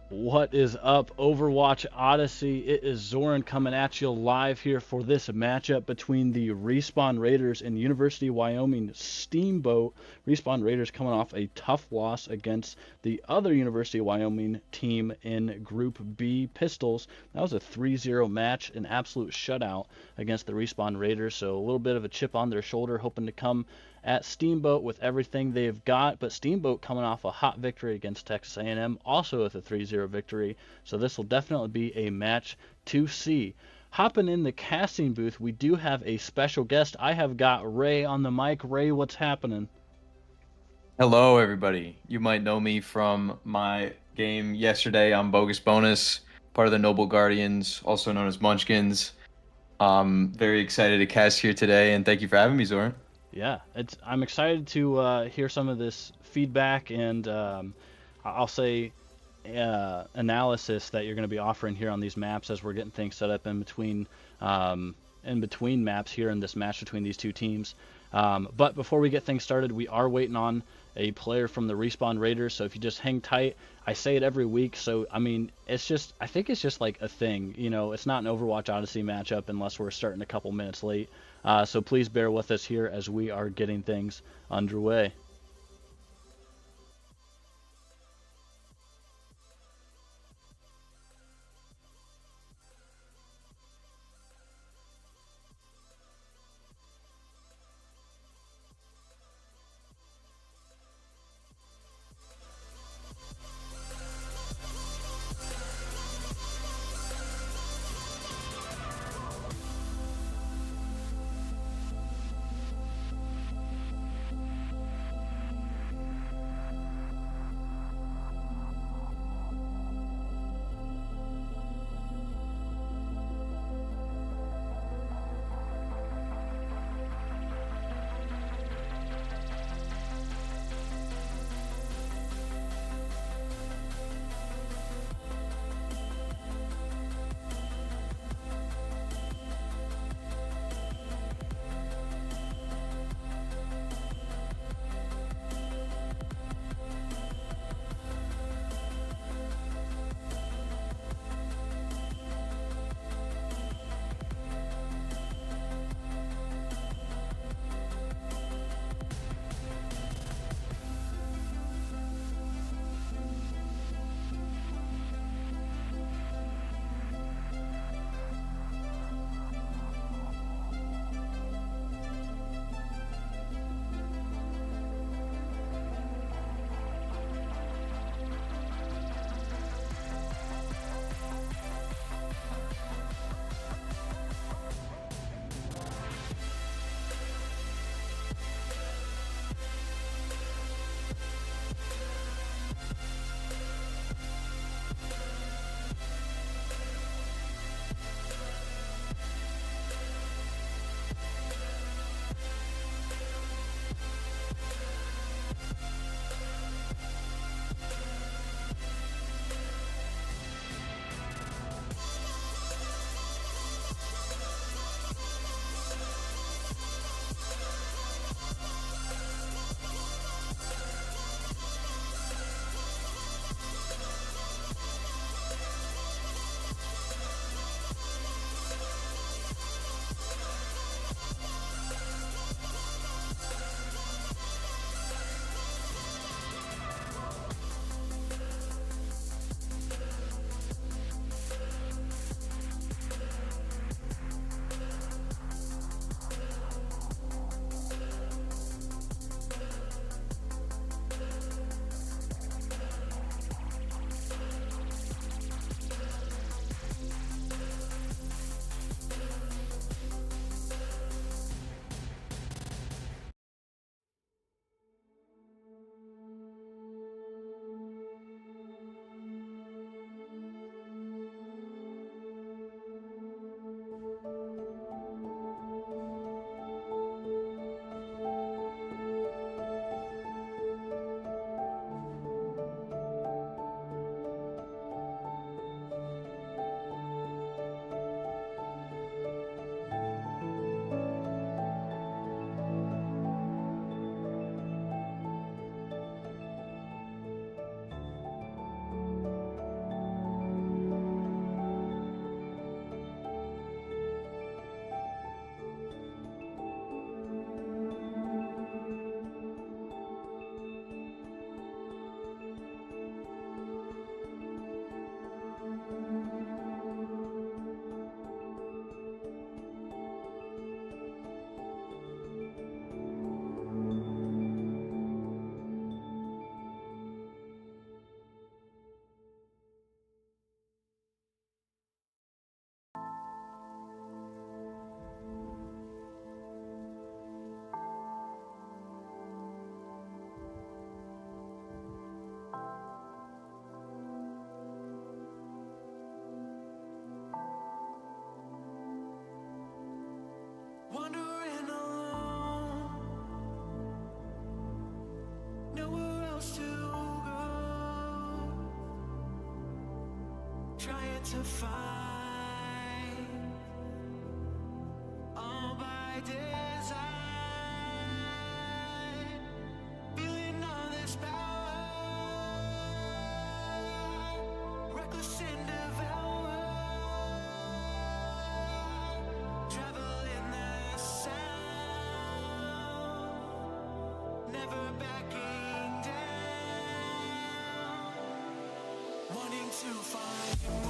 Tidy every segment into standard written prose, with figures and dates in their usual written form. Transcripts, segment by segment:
What is up, Overwatch Odyssey? It is Zoran coming at you live here for this matchup between the Respawn Raiders and University of Wyoming Steamboat. Respawn Raiders coming off a tough loss against the other University of Wyoming team in Group B, Pistols. That was a 3-0 match, an absolute shutout against the Respawn Raiders, so a little bit of a chip on their shoulder, hoping to come at Steamboat with everything they've got, but Steamboat coming off a hot victory against Texas A&M, also with a 3-0 victory, so this will definitely be a match to see. Hopping in the casting booth, we do have a special guest. I have got Ray on the mic. Ray, what's happening? Hello, everybody. You might know me from my game yesterday on Bogus Bonus, part of the Noble Guardians, also known as Munchkins. Very excited to cast here today, and thank you for having me, Zoran. Yeah, I'm excited to hear some of this feedback and I'll say analysis that you're going to be offering here on these maps as we're getting things set up in between maps here in this match between these two teams. But before we get things started, we are waiting on a player from the Respawn Raiders. So if you just hang tight, I say it every week. So I mean, I think it's just like a thing. You know, it's not an Overwatch Odyssey matchup unless we're starting a couple minutes late. So please bear with us here as we are getting things underway. trying to find all by design, feeling all this power, reckless and devour, traveling the sound, never backing down, wanting to find more.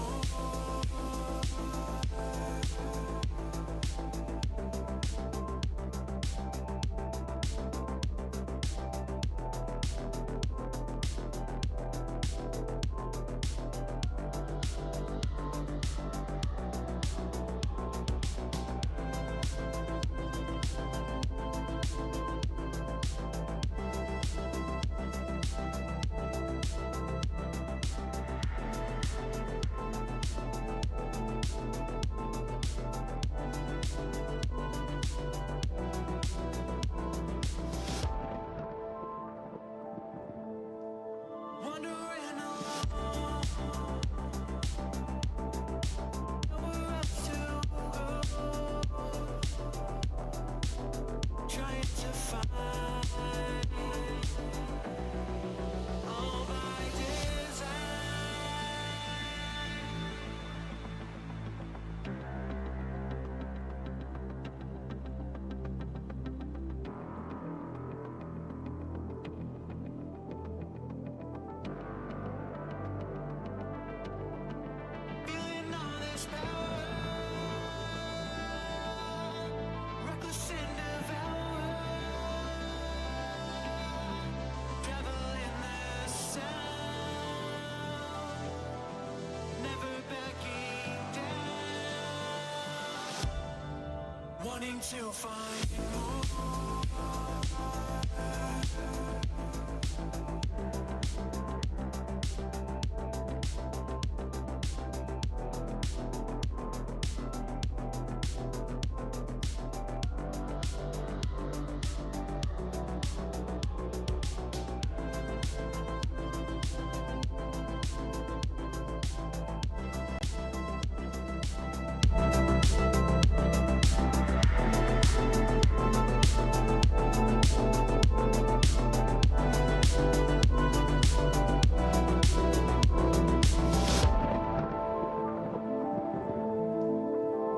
Wandering alone, nowhere else to go, trying to find all by design. Feeling all this power, reckless and devour, traveling the sound, never backing down, wanting to find more.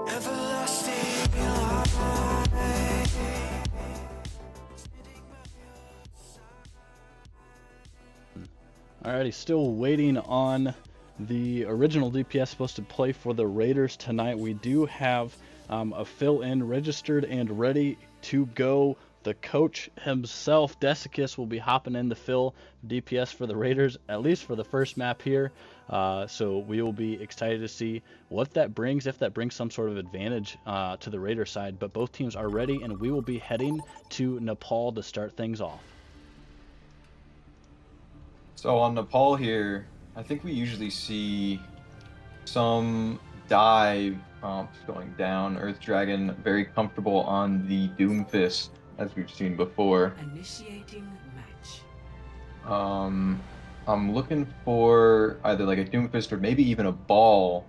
Everlasting light, standing by your side. Alrighty, still waiting on the original DPS supposed to play for the Raiders tonight. We do have a fill-in registered and ready to go. The coach himself, Desiccus, will be hopping in to fill DPS for the Raiders, at least for the first map here. So we will be excited to see what that brings, if that brings some sort of advantage to the Raider side. But both teams are ready, and we will be heading to Nepal to start things off. So on Nepal here, I think we usually see some dive comps going down. Earth Dragon very comfortable on the Doomfist, as we've seen before. Initiating match. I'm looking for either like a Doomfist or maybe even a Ball.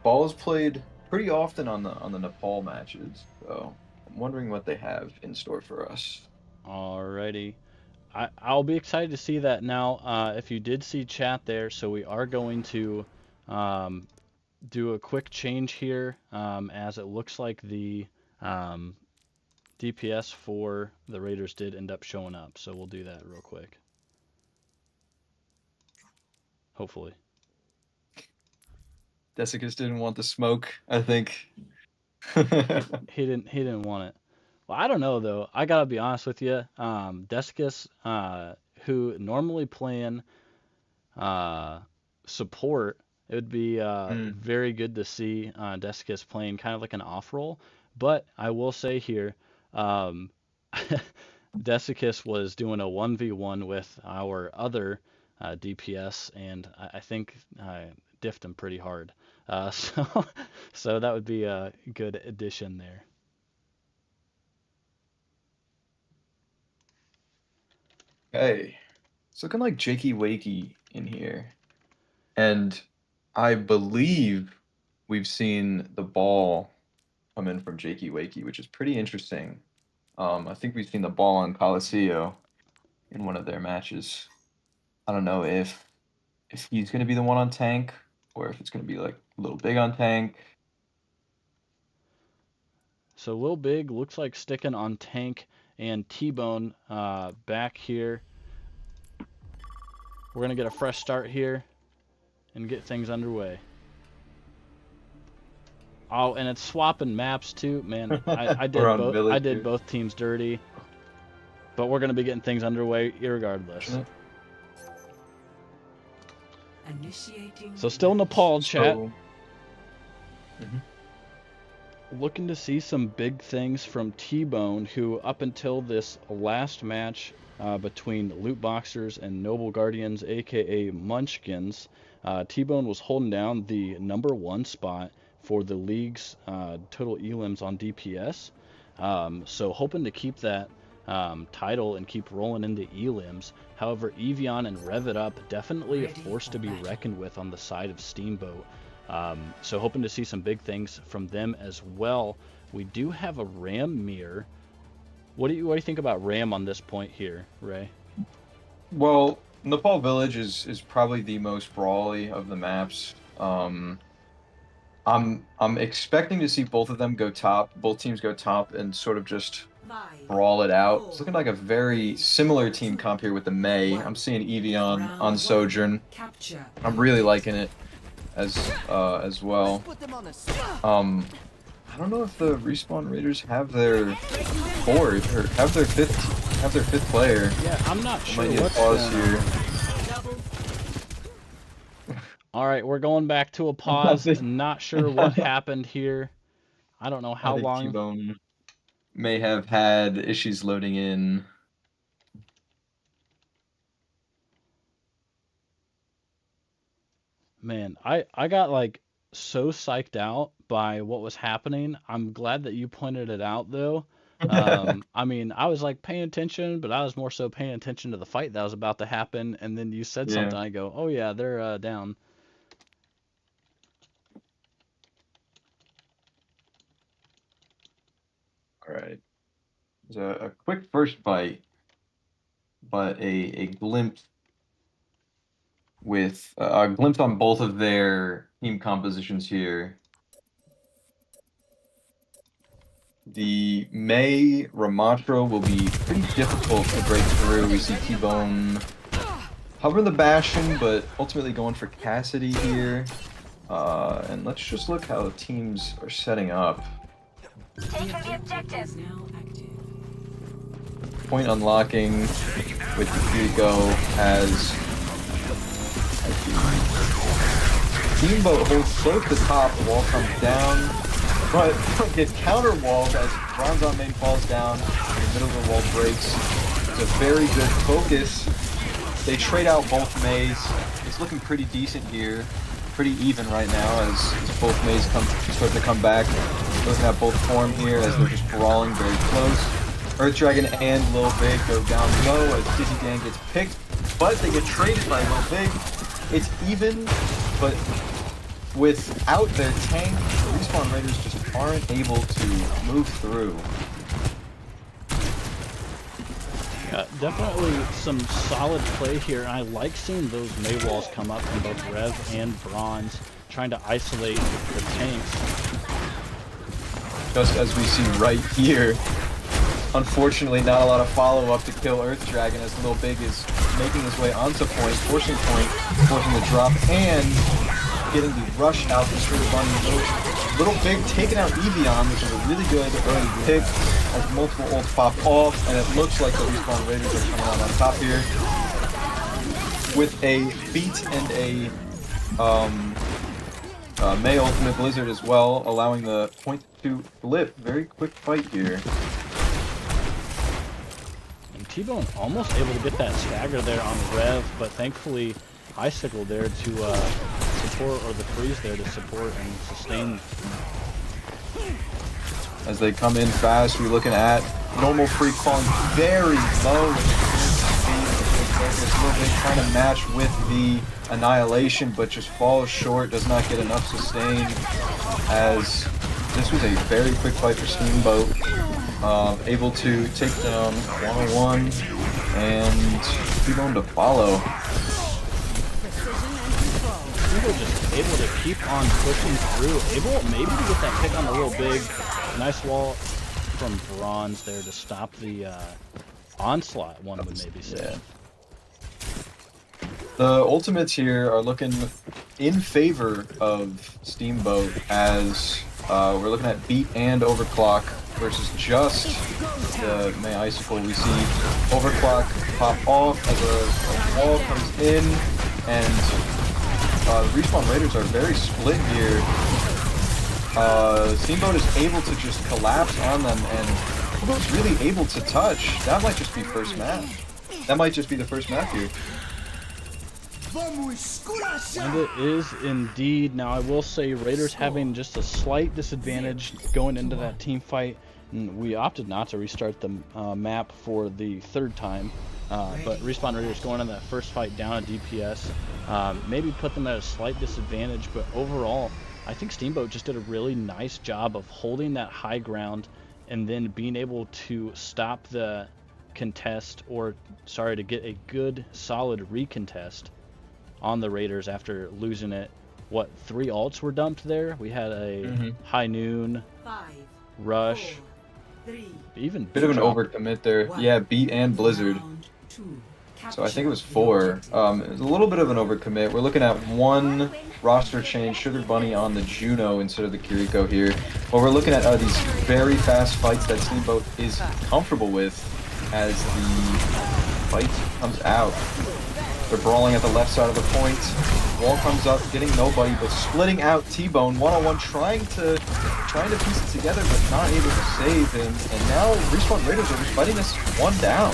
Ball is played pretty often on the Nepal matches, so I'm wondering what they have in store for us. Alrighty. I'll be excited to see that now. If you did see chat there, so we are going to do a quick change here, as it looks like the DPS for the Raiders did end up showing up. So we'll do that real quick. Hopefully. Desiccus didn't want the smoke, I think. He didn't want it. Well, I don't know though. I gotta be honest with you. Desiccus, who normally playing support, it would be very good to see Desiccus playing kind of like an off role. But I will say here, Desiccus was doing a 1v1 with our other DPS, and I think I diffed him pretty hard. So that would be a good addition there. Hey, it's looking like Jakey Wakey in here. And I believe we've seen the ball come in from Jakey Wakey, which is pretty interesting. I think we've seen the ball on Coliseo in one of their matches. I don't know if he's gonna be the one on tank or if it's gonna be like a little big on tank. So Lil Big looks like sticking on tank, and T-Bone back here. We're going to get a fresh start here and get things underway. Oh, and it's swapping maps too. Man, I did We're on both. Village I did here. both teams dirty. But we're going to be getting things underway irregardless. Initiating So still Nepal chat. So, Looking to see some big things from T-Bone, who up until this last match between Loot Boxers and Noble Guardians, aka Munchkins, T-Bone was holding down the #1 spot for the league's total elims on DPS. So hoping to keep that title and keep rolling into elims. However, Evian and Rev It Up definitely a force to be reckoned with on the side of Steamboat. So hoping to see some big things from them as well. We do have a Ram mirror. What do you think about Ram on this point here, Ray? well, Nepal Village is probably the most brawly of the maps. I'm expecting to see both of them go top, both teams go top, and sort of just brawl it out. It's looking like a very similar team comp here with the May. I'm seeing Evian on Sojourn. I'm really liking it as well. I don't know if the Respawn Raiders have their fourth or have their fifth player. Yeah, I'm not sure Might need to what's pause going on. All right, we're going back to a pause. Not sure what happened here. I don't know how I think long. T-Bone may have had issues loading in. Man, I got like so psyched out by what was happening. I'm glad that you pointed it out though. I mean, I was like paying attention, but I was more so paying attention to the fight that was about to happen, and then you said Yeah. something, I go, oh yeah, they're down. All right. There's a quick first bite, but a glimpse with a glimpse on both of their team compositions here. The May Ramatro will be pretty difficult to break through. We see T-Bone hovering the Bastion, but ultimately going for Cassidy here. And let's just look how the teams are setting up. Point unlocking with UWYO as Steamboat holds close to top, the wall comes down, but gets counter-walled as Bronzon main falls down, in the middle of the wall breaks. It's a very good focus. They trade out both Mays. It's looking pretty decent here. Pretty even right now as both Mays start to come back. Looking at both form here as they're just brawling very close. Earth Dragon and Lil Big go down low as Dizzy Dan gets picked, but they get traded by Lil Big. It's even, but without their tank, the Respawn Raiders just aren't able to move through. Yeah, definitely some solid play here. I like seeing those May walls come up from both Rev and Bronze, trying to isolate the tanks. Just as we see right here. Unfortunately, not a lot of follow-up to kill Earth Dragon as Lil Big is making his way onto point, forcing the drop, and getting the rush out the street of running. Little Big taking out Evian, which is a really good early pick, as multiple ults pop off, and it looks like the Respawn Raiders are coming out on top here. With a beat and a May Ultimate Blizzard as well, allowing the point to flip. Very quick fight here. T-Bone almost able to get that stagger there on Rev, but thankfully Icicle there to support, or the freeze there to support and sustain. As they come in fast, we're looking at normal freak falling very low. focus a little bit, trying to match with the Annihilation, but just falls short, does not get enough sustain, as this was a very quick fight for Steamboat. Able to take down 101 and T-Bone to follow. Steamboat just able to keep on pushing through, able maybe to get that pick on the real big. Nice wall from Bronze there to stop the onslaught, one would maybe say. Yeah. The ultimates here are looking in favor of Steamboat, as we're looking at Beat and Overclock versus just the May Icicle. We see Overclock pop off as a wall comes in, and the Respawn Raiders are very split here. Steamboat is able to just collapse on them, and Steamboat's really able to touch. That might just be first map. That might just be the first map here. And it is indeed. Now I will say Raiders having just a slight disadvantage going into that team fight. And we opted not to restart the map for the third time. But Respawn Raiders going in that first fight down a DPS. Maybe put them at a slight disadvantage, but overall I think Steamboat just did a really nice job of holding that high ground and then being able to stop the contest, or sorry, to get a good solid recontest on the Raiders after losing it. What, 3 ults were dumped there? We had a High Noon, 5, Rush, 4, 3, even Bit of an drop. overcommit there. Yeah, Beat and Blizzard. round 2. So I think it was 4. It was a little bit of an overcommit. We're looking at 1 roster change, Sugar Bunny on the Juno instead of the Kiriko here. What we're looking at are these very fast fights that Steamboat is comfortable with as the fight comes out. They're brawling at the left side of the point. Wall comes up, getting nobody, but splitting out T-Bone. 101 trying to piece it together, but not able to save him. And now Respawn Raiders are just fighting this one down.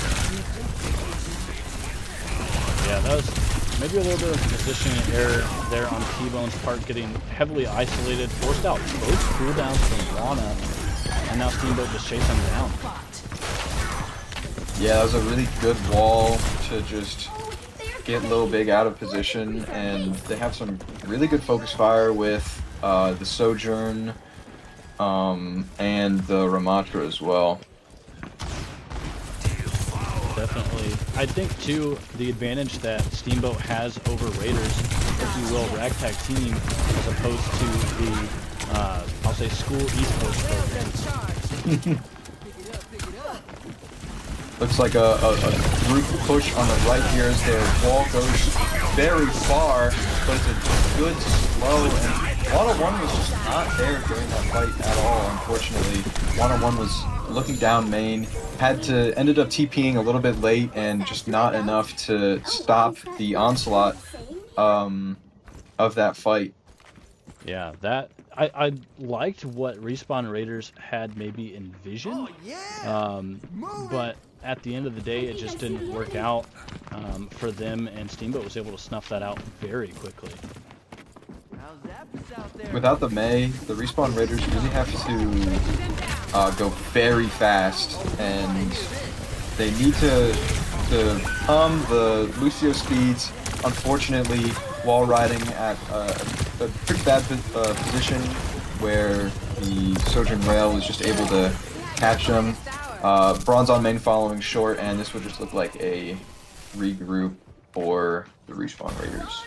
Yeah, That was maybe a little bit of positioning error there on T-Bone's part, getting heavily isolated, forced out both cooldowns from Lana, and now Steamboat just chasing him down. Yeah, that was a really good wall to just get Lil Big out of position, and they have some really good focus fire with the Sojourn and the Ramatra as well. Definitely. I think, too, the advantage that Steamboat has over Raiders, if you will, ragtag team, as opposed to the, I'll say, school esports program. Looks like a group push on the right here as their wall goes very far, but it's a good slow, and 101 was just not there during that fight at all, unfortunately. 101 was looking down main, ended up TPing a little bit late, and just not enough to stop the onslaught of that fight. Yeah, that I liked what Respawn Raiders had maybe envisioned, but at the end of the day, it just didn't work out for them, and Steamboat was able to snuff that out very quickly. Without the May, the Respawn Raiders really have to go very fast, and they need to calm the Lucio speeds. Unfortunately, while riding at a pretty bad position where the Sojourn Rail was just able to catch them. Bronze on main following short, and this would just look like a regroup for the Respawn Raiders.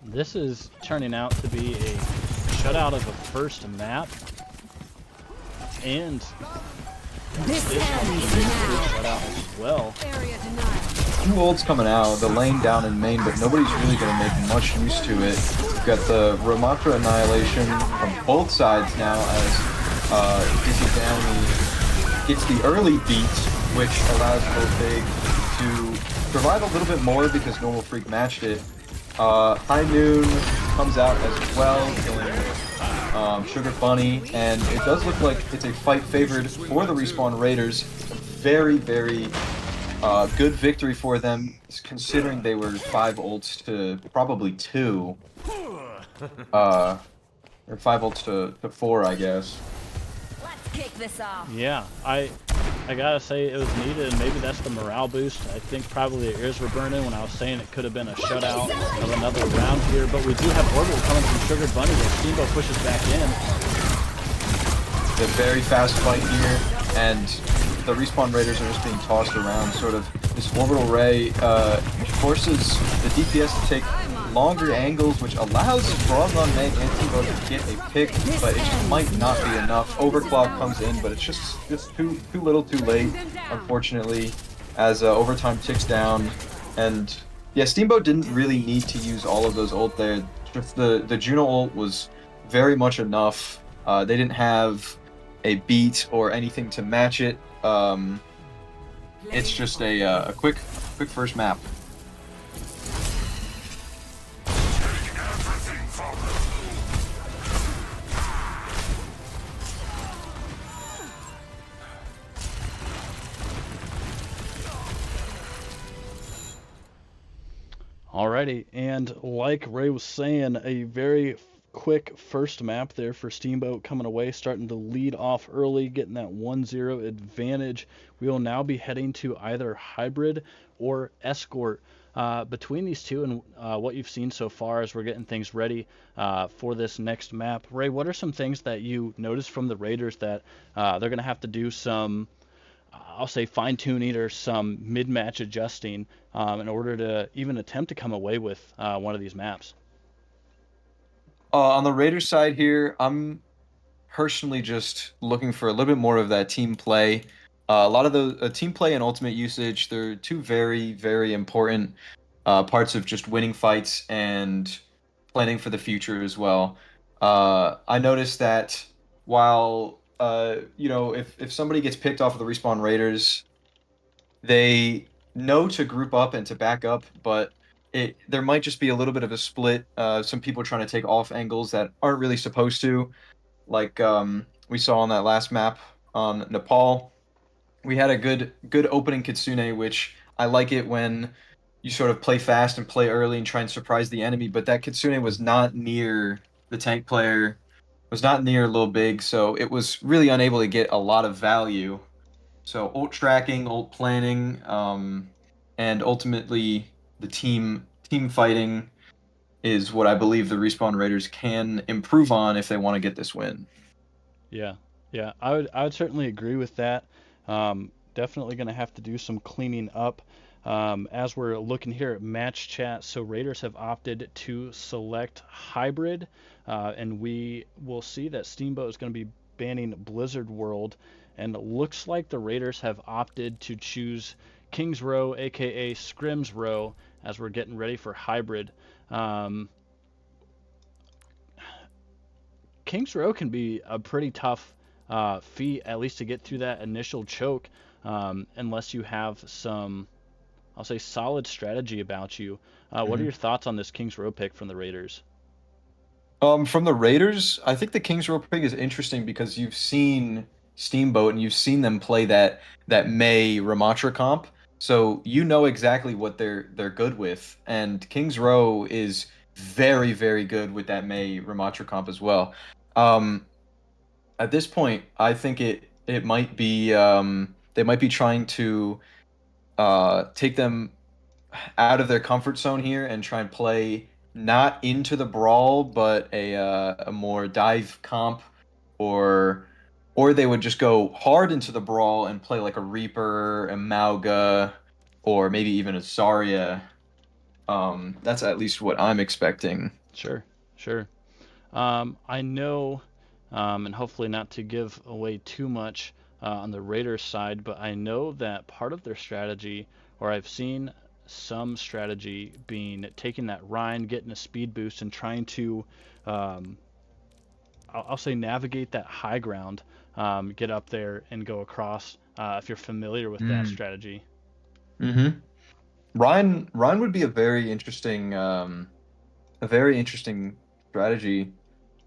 This is turning out to be a shutout of a first map, and this one is a shutout as well. 2 ults coming out, the lane down in main, but nobody's really going to make much use to it. We've got the Ramatra Annihilation from both sides now as Dizzy Downey gets the early beat, which allows Lil Big to provide a little bit more because Normal Freak matched it. High Noon comes out as well, killing Sugar Bunny, and it does look like it's a fight favored for the Respawn Raiders. Very, very good victory for them, considering they were 5 ults to probably 2. Or 5 ults to 4, I guess. Let's kick this off. Yeah, I gotta say it was needed, and maybe that's the morale boost. I think probably the ears were burning when I was saying it could have been a shutout of another round here, but we do have Orbital coming from Sugar Bunny that Steamboat pushes back in. The very fast fight here, and the Respawn Raiders are just being tossed around. Sort of this orbital ray forces the DPS to take longer angles, which allows Broadrun Meg and Steamboat to get a pick, but it just might not be enough. Overclock comes in, but it's just too little, too late, unfortunately, as overtime ticks down. And yeah, Steamboat didn't really need to use all of those ult there. Just the Juno ult was very much enough. They didn't have a beat or anything to match it. It's just a quick first map. Alrighty, and like Ray was saying, a very quick first map there for Steamboat coming away, starting to lead off early, getting that 1-0 advantage. We will now be heading to either Hybrid or Escort. Between these two and what you've seen so far as we're getting things ready for this next map, Ray, what are some things that you noticed from the Raiders that they're going to have to do some, I'll say, fine-tuning or some mid-match adjusting in order to even attempt to come away with one of these maps? On the Raiders side here, I'm personally just looking for a little bit more of that team play. A lot of the team play and ultimate usage, they're two very, very important parts of just winning fights and planning for the future as well. I noticed that while if somebody gets picked off of the Respawn Raiders, they know to group up and to back up, but there might just be a little bit of a split. Some people trying to take off angles that aren't really supposed to, like we saw on that last map on Nepal. We had a good opening Kitsune, which I like it when you sort of play fast and play early and try and surprise the enemy, but that Kitsune was not near the tank player, was not near Lil Big, so it was really unable to get a lot of value. So ult tracking, ult planning, and ultimately the team fighting is what I believe the Respawn Raiders can improve on if they want to get this win. Yeah, yeah, I would certainly agree with that. Definitely going to have to do some cleaning up. As we're looking here at match chat, so Raiders have opted to select Hybrid, and we will see that Steamboat is going to be banning Blizzard World, and it looks like the Raiders have opted to choose Kings Row, aka Scrims Row, as we're getting ready for Hybrid. Kings Row can be a pretty tough feat, at least to get through that initial choke, unless you have some, I'll say, solid strategy about you. What are your thoughts on this Kings Row pick from the Raiders? From the Raiders, I think the Kings Row pick is interesting because you've seen Steamboat and you've seen them play that May Ramatra comp, so you know exactly what they're good with. And Kings Row is very, very good with that May Ramatra comp as well. Um, at this point, I think it might be they might be trying to take them out of their comfort zone here and try and play not into the brawl, but a more dive comp, or they would just go hard into the brawl and play like a Reaper, a Mauga, or maybe even a Zarya. That's at least what I'm expecting. Sure, sure. I know, and hopefully not to give away too much on the Raiders side, but I know that part of their strategy, or I've seen some strategy being taking that Rhine, getting a speed boost, and trying to, I'll say, navigate that high ground, get up there and go across. If you're familiar with that strategy. Mm-hmm. Ryan would be a very interesting strategy.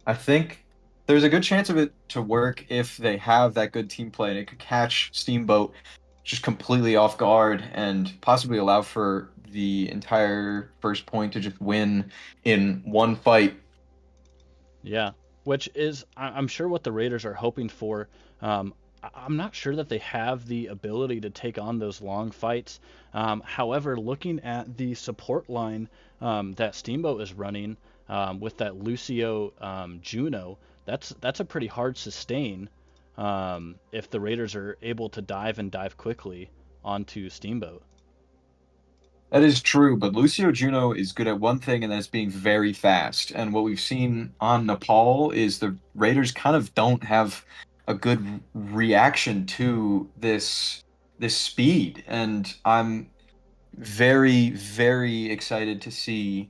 I think there's a good chance of it to work if they have that good team play, and it could catch Steamboat just completely off guard and possibly allow for the entire first point to just win in one fight. Yeah, which is I'm sure what the Raiders are hoping for. I'm not sure that they have the ability to take on those long fights. However, looking at the support line that Steamboat is running with that Lucio Juno, that's a pretty hard sustain if the Raiders are able to dive and dive quickly onto Steamboat. That is true, but Lucio Juno is good at one thing, and that's being very fast. And what we've seen on Nepal is the Raiders kind of don't have a good reaction to this speed. And I'm very, very excited to see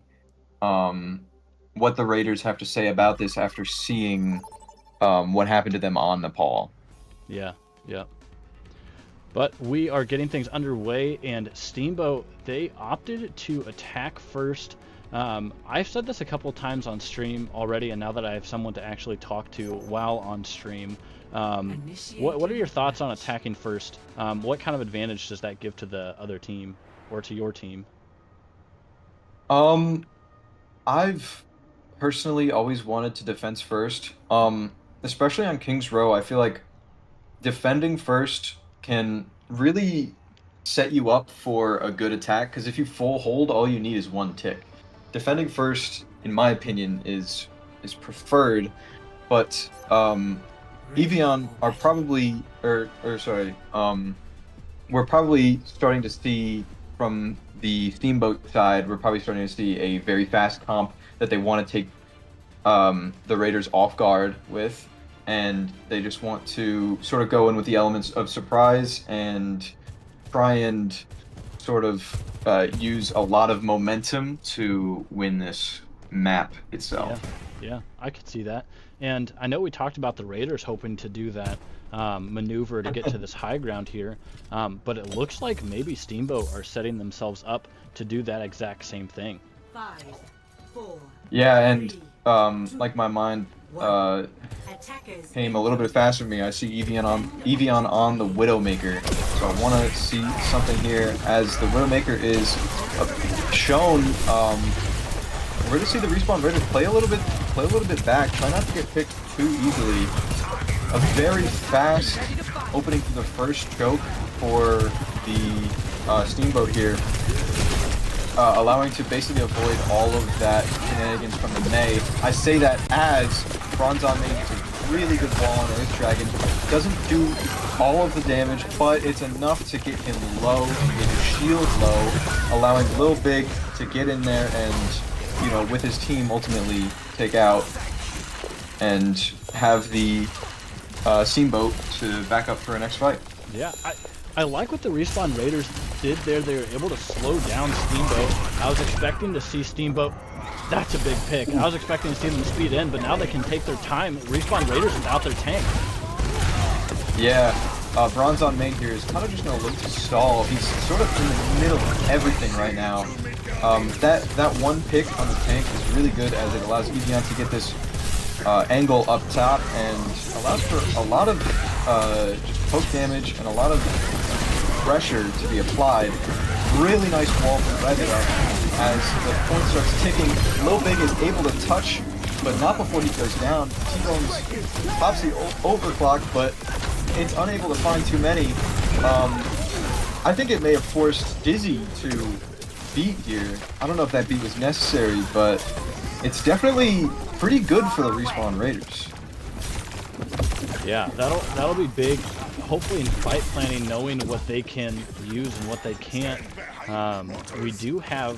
what the Raiders have to say about this after seeing what happened to them on Nepal. Yeah, yeah. But we are getting things underway, and Steamboat, they opted to attack first. I've said this a couple times on stream already, and now that I have someone to actually talk to while on stream, what are your thoughts on attacking first? What kind of advantage does that give to the other team, or to your team? I've personally always wanted to defense first. Especially on King's Row, I feel like defending first can really set you up for a good attack, because if you full hold, all you need is one tick. Defending first, in my opinion, is preferred, but Evian are probably, we're probably starting to see from the Steamboat side, we're probably starting to see a very fast comp that they want to take the Raiders off guard with, and they just want to sort of go in with the elements of surprise and try and sort of use a lot of momentum to win this map itself. Yeah, I could see that. And I know we talked about the Raiders hoping to do that maneuver to get to this high ground here, but it looks like maybe Steamboat are setting themselves up to do that exact same thing. 5, 4. Yeah, and like my mind came a little bit faster than me. I see Evian on the Widowmaker, so I want to see something here as the Widowmaker is shown. We're going to see the Respawn Raiders play a little bit back, try not to get picked too easily. A very fast opening for the first choke for the Steamboat here, allowing to basically avoid all of that shenanigans from the May. I say that as Bronze on Main is a really good wall on Earth Dragon. Doesn't do all of the damage, but it's enough to get him low and get his shield low, allowing Lil Big to get in there and, you know, with his team ultimately take out and have the Steamboat to back up for a next fight. Yeah, I like what the Respawn Raiders did there. They were able to slow down Steamboat. I was expecting to see Steamboat. That's a big pick. I was expecting to see them speed in, but now they can take their time. Respawn Raiders without their tank. Yeah, Bronze on Main here is kind of just going to look to stall. He's sort of in the middle of everything right now. That one pick on the tank is really good, as it allows Evian to get this angle up top and allows for a lot of just poke damage and a lot of pressure to be applied. Really nice wall from Revita as the point starts ticking. Lil Big is able to touch, but not before he goes down. T-Bone's pops the overclock, but it's unable to find too many. I think it may have forced Dizzy to beat here. I don't know if that beat was necessary, but it's definitely pretty good for the Respawn Raiders. Yeah, that'll be big. Hopefully in fight planning, knowing what they can use and what they can't. We do have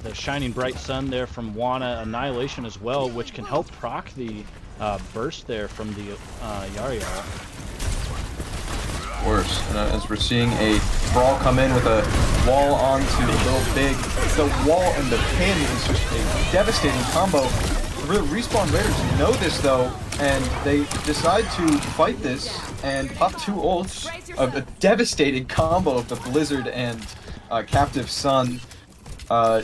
the Shining Bright Sun there from Wana, Annihilation as well, which can help proc the burst there from the Yari. Worse. And as we're seeing a Brawl come in with a wall onto Lil Big, the wall and the pin is just a devastating combo. Respawn Raiders know this though, and they decide to fight this and pop two ults of a devastating combo of the Blizzard and Captive Sun,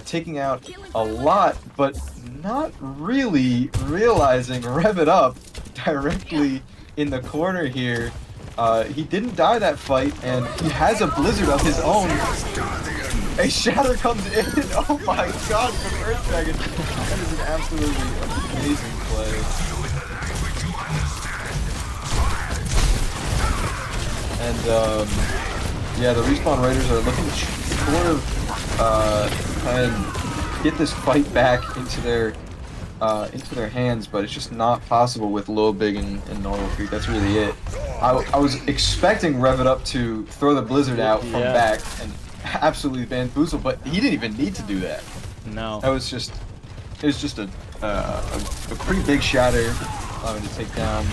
taking out a lot, but not really realizing Rev It Up directly in the corner here. He didn't die that fight, and he has a Blizzard of his own. A Shatter comes in. Oh my god, from Earth Dragon. That is an absolutely amazing play. And yeah, the Respawn Raiders are looking to sort of try and get this fight back into their hands, but it's just not possible with Lil Big and Normal Freak. That's really it. I was expecting Rev It Up to throw the Blizzard out from back and absolutely bamboozle, but he didn't even need to do that. No. That was just a pretty big shatter to take down,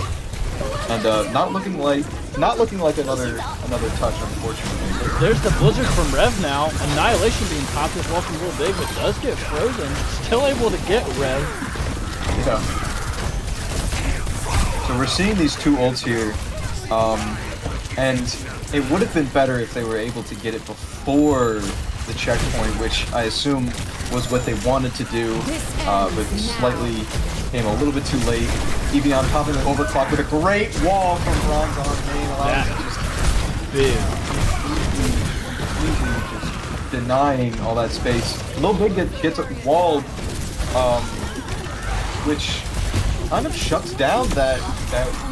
and not looking like another touch, unfortunately. There's the Blizzard from Rev now. Annihilation being popped as well from Lil Big, but does get frozen. Still able to get Rev. Yeah. So we're seeing these two ults here, and it would have been better if they were able to get it before the checkpoint, which I assume was what they wanted to do, but slightly came a little bit too late. Evian popping an overclock with a great wall from Bronze on main, allowing him to just big. Easy, just denying all that space. Lil Big gets walled, which kind of shuts down that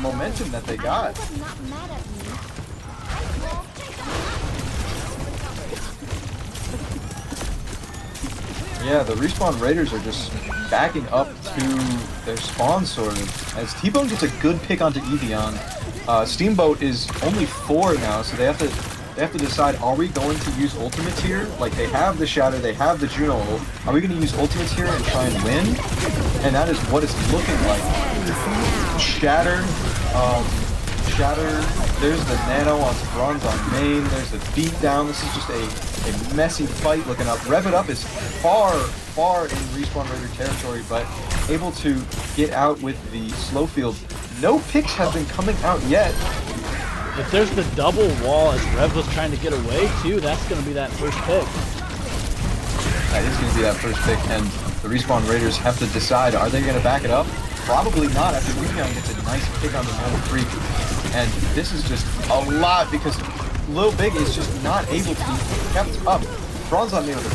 momentum that they got. Yeah, the Respawn Raiders are just backing up to their spawn, sort of, as T-Bone gets a good pick onto Evian. Steamboat is only 4 now, so they have to decide, are we going to use ultimates here? Like, they have the Shatter, they have the Juno ult. Are we going to use ultimates here and try and win? And that is what it's looking like. Shatter, there's the Nano on Bronze on main, there's the beatdown. This is just a messy fight looking up. Rev It Up is far in Respawn Raider territory, but able to get out with the slow field. No picks have been coming out yet. If there's the double wall as Rev was trying to get away too, that's going to be that first pick. That is going to be that first pick, and the Respawn Raiders have to decide, are they going to back it up? Probably not, after Evian gets a nice pick on the Normal Freak. And this is just a lot, because Lil Big is just not able to be kept up. Bronze on me with a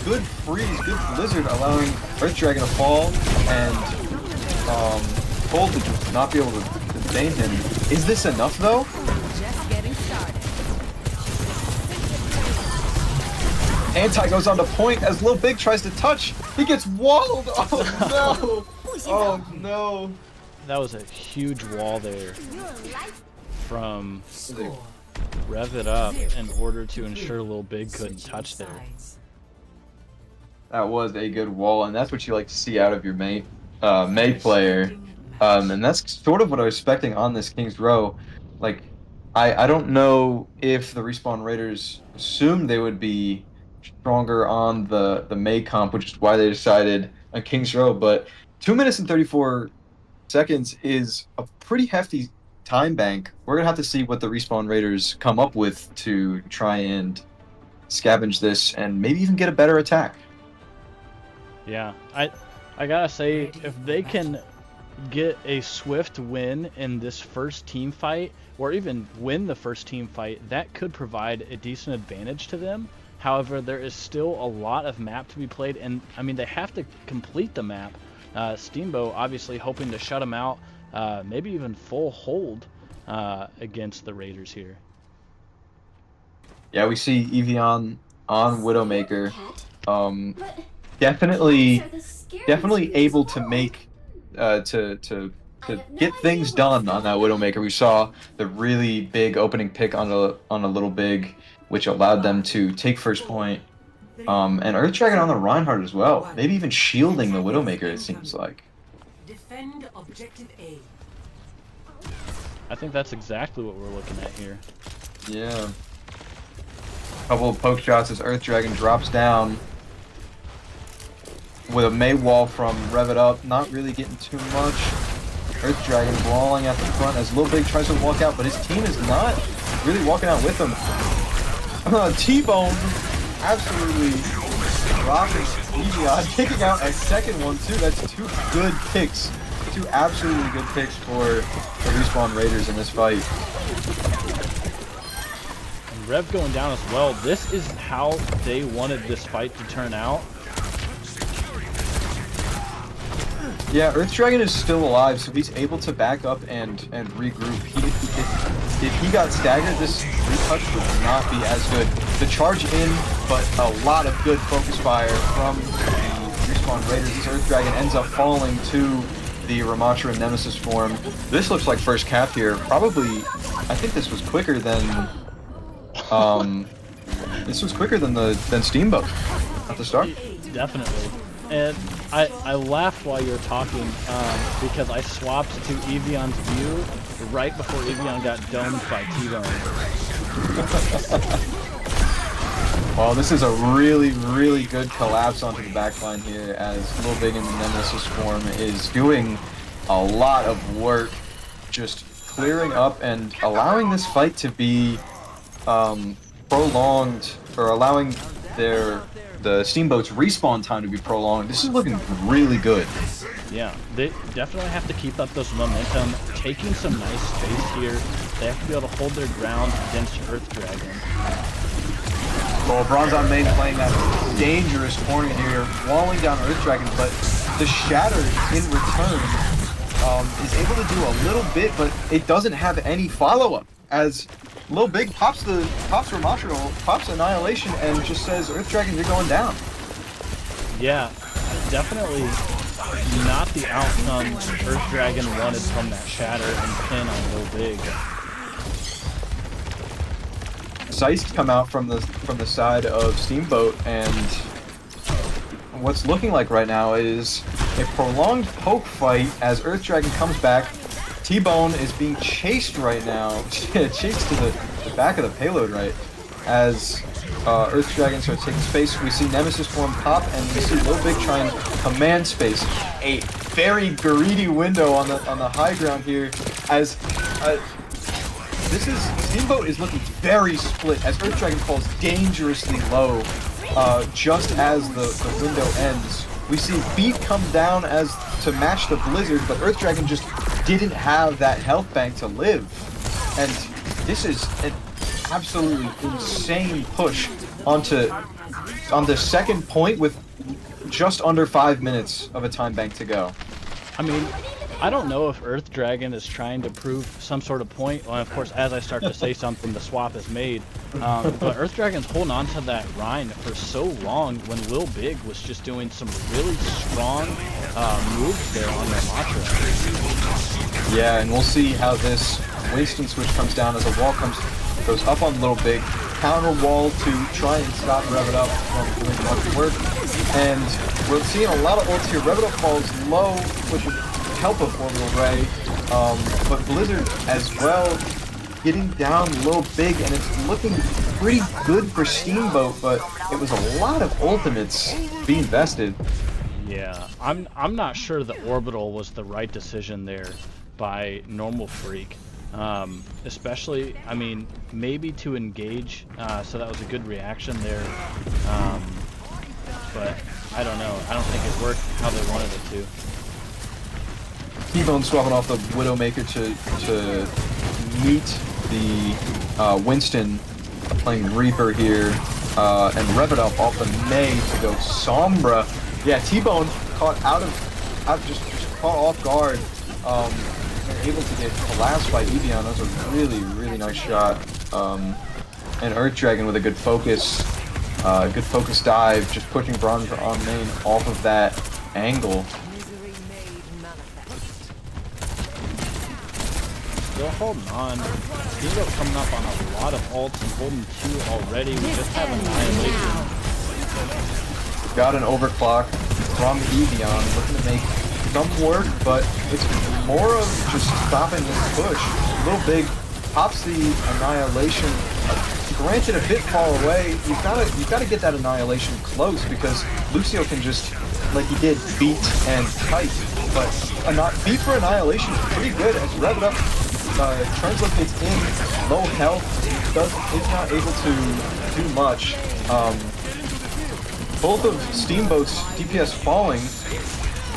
good freeze, good blizzard, allowing Earth Dragon to fall, and Cold to just not be able to contain him. Is this enough, though? Just getting started. Anti goes on to point as Lil Big tries to touch. He gets walled. Oh no! Oh no! That was a huge wall there from Rev It Up in order to ensure Lil Big couldn't touch there. That was a good wall, and that's what you like to see out of your May player. And that's sort of what I was expecting on this King's Row. Like, I don't know if the Respawn Raiders assumed they would be stronger on the May comp, which is why they decided on King's Row, but 2 minutes and 34 seconds is a pretty hefty time bank. We're gonna have to see what the Respawn Raiders come up with to try and scavenge this and maybe even get a better attack. Yeah, I gotta say, if they can get a swift win in this first team fight, or even win the first team fight, that could provide a decent advantage to them. However, there is still a lot of map to be played, and I mean, they have to complete the map. Steamboat obviously hoping to shut them out, maybe even full hold against the Raiders here. Yeah, we see Evian on Widowmaker. Definitely able to make to get things done on that Widowmaker. We saw the really big opening pick on a Little Big, which allowed them to take first point. And Earth Dragon on the Reinhardt as well. Maybe even shielding the Widowmaker, it seems like. Defend objective A. I think that's exactly what we're looking at here. Yeah. Couple of poke shots as Earth Dragon drops down with a May wall from Rev It Up. Not really getting too much. Earth Dragon brawling at the front as Lil Big tries to walk out, but his team is not really walking out with him. T-Bone absolutely rocking Evian, taking out a second one too. That's 2 good picks. 2 absolutely good picks for the Respawn Raiders in this fight. And Rev going down as well. This is how they wanted this fight to turn out. Yeah, Earth Dragon is still alive, so he's able to back up and regroup. If he got staggered, this retouch would not be as good. The charge in, but a lot of good focus fire from the Respawn Raiders. This Earth Dragon ends up falling to the Ramatra Nemesis form. This looks like first cap here. Probably, I think this was quicker than than Steamboat at the start. Definitely. And I laughed while you were talking because I swapped to Evion's view right before Evion got domed by T-Bone. Well, this is a really, really good collapse onto the backline here as Lil Big in the Nemesis form is doing a lot of work, just clearing up and allowing this fight to be prolonged, or allowing the Steamboat's respawn time to be prolonged. This is looking really good. Yeah, they definitely have to keep up this momentum, taking some nice space here. They have to be able to hold their ground against Earth Dragon. Well, Bronze on main playing that dangerous corner here, walling down Earth Dragon, but the Shatter in return is able to do a little bit, but it doesn't have any follow-up, as Lil Big pops Ramatra, pops Annihilation, and just says, Earth Dragon, you're going down. Yeah, definitely not the outcome Earth Dragon wanted from that Shatter and pin on Lil Big. Zeist come out from the side of Steamboat, and what's looking like right now is a prolonged poke fight as Earth Dragon comes back. T-Bone is being chased right now, chased to the back of the payload, right, as Earth Dragon starts taking space. We see Nemesis form pop, and we see Lil Big try and command space. A very greedy window on the high ground here, as Steamboat is looking very split as Earth Dragon falls dangerously low. Just as the window ends, we see Beat come down as to match the Blizzard, but Earth Dragon just didn't have that health bank to live. And this is an absolutely insane push on the second point with just under 5 minutes of a time bank to go. I mean, I don't know if Earth Dragon is trying to prove some sort of point. Well, of course, as I start to say something, the swap is made. But Earth Dragon's holding on to that Rhine for so long when Lil Big was just doing some really strong moves there on their Matra. Yeah, and we'll see how this Winston switch comes down as a wall goes up on Lil Big. Counter wall to try and stop Rev It Up from doing much work. And we're seeing a lot of ults here. Rev It Up falls low with the help of Orbital Ray, but Blizzard as well getting down Lil Big, and it's looking pretty good for Steamboat, but it was a lot of ultimates being vested. Yeah, I'm not sure the Orbital was the right decision there by Normal Freak. Especially, I mean, maybe to engage, so that was a good reaction there. But I don't know. I don't think it worked how they wanted it to. T-Bone swapping off the Widowmaker to meet the Winston, playing Reaper here, and Rev It Up off the May to go Sombra. Yeah, T-Bone caught just caught off guard, and able to get collapsed by Evion. That was a really, really nice shot. And Earth Dragon with a good focus dive, just pushing Bronze on main off of that angle. Still holding on. Steamboat coming up on a lot of ults and holding 2 already. We just have Annihilation. Got an overclock from Evion, looking to make some work, but it's more of just stopping this push. Lil Big pops the Annihilation. Granted, a bit far away. You've gotta get that Annihilation close, because Lucio can just, like he did, beat and kite. But beat for Annihilation is pretty good as Rev It Up translocates in low health, is not able to do much. Both of Steamboat's DPS falling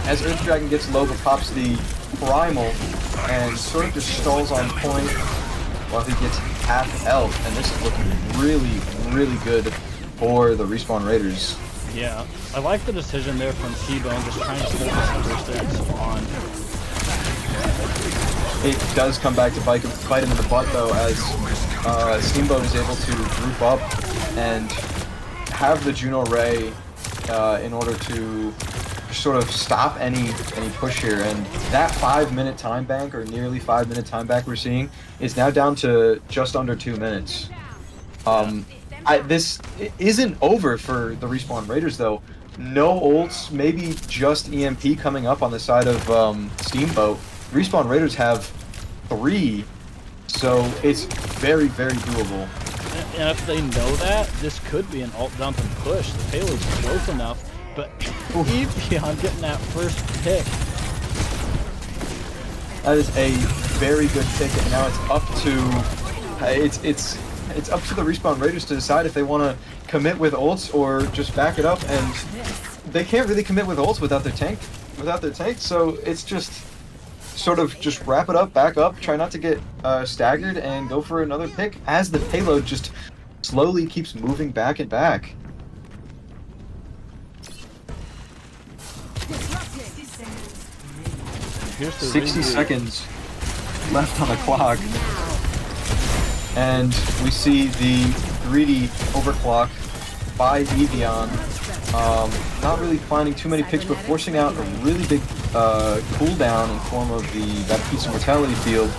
as Earth Dragon gets low but pops the Primal and sort of just stalls on point while he gets half health, and this is looking really, really good for the Respawn Raiders. Yeah, I like the decision there from T-Bone, just trying to focus on there and spawn. it does come back to bite him in the butt though, as Steamboat is able to group up and have the Juno Ray in order to sort of stop any push here. And that 5-minute time bank, or nearly 5-minute time bank we're seeing, is now down to just under 2 minutes. This isn't over for the Respawn Raiders though. No ults, maybe just EMP coming up on the side of Steamboat. Respawn Raiders have 3, so it's very, very doable. And if they know that, this could be an alt dump and push. The payload's close enough, but Evian getting that first pick. That is a very good pick, and now it's up to it's up to the Respawn Raiders to decide if they want to commit with ults or just back it up. And they can't really commit with ults without their tank. So it's just sort of just wrap it up, back up, try not to get staggered, and go for another pick as the payload just slowly keeps moving back and back. Here's the 60 review. seconds left on the clock, and we see the greedy overclock by Evian. Not really finding too many picks, but forcing out a really big cooldown in form of that piece of mortality field.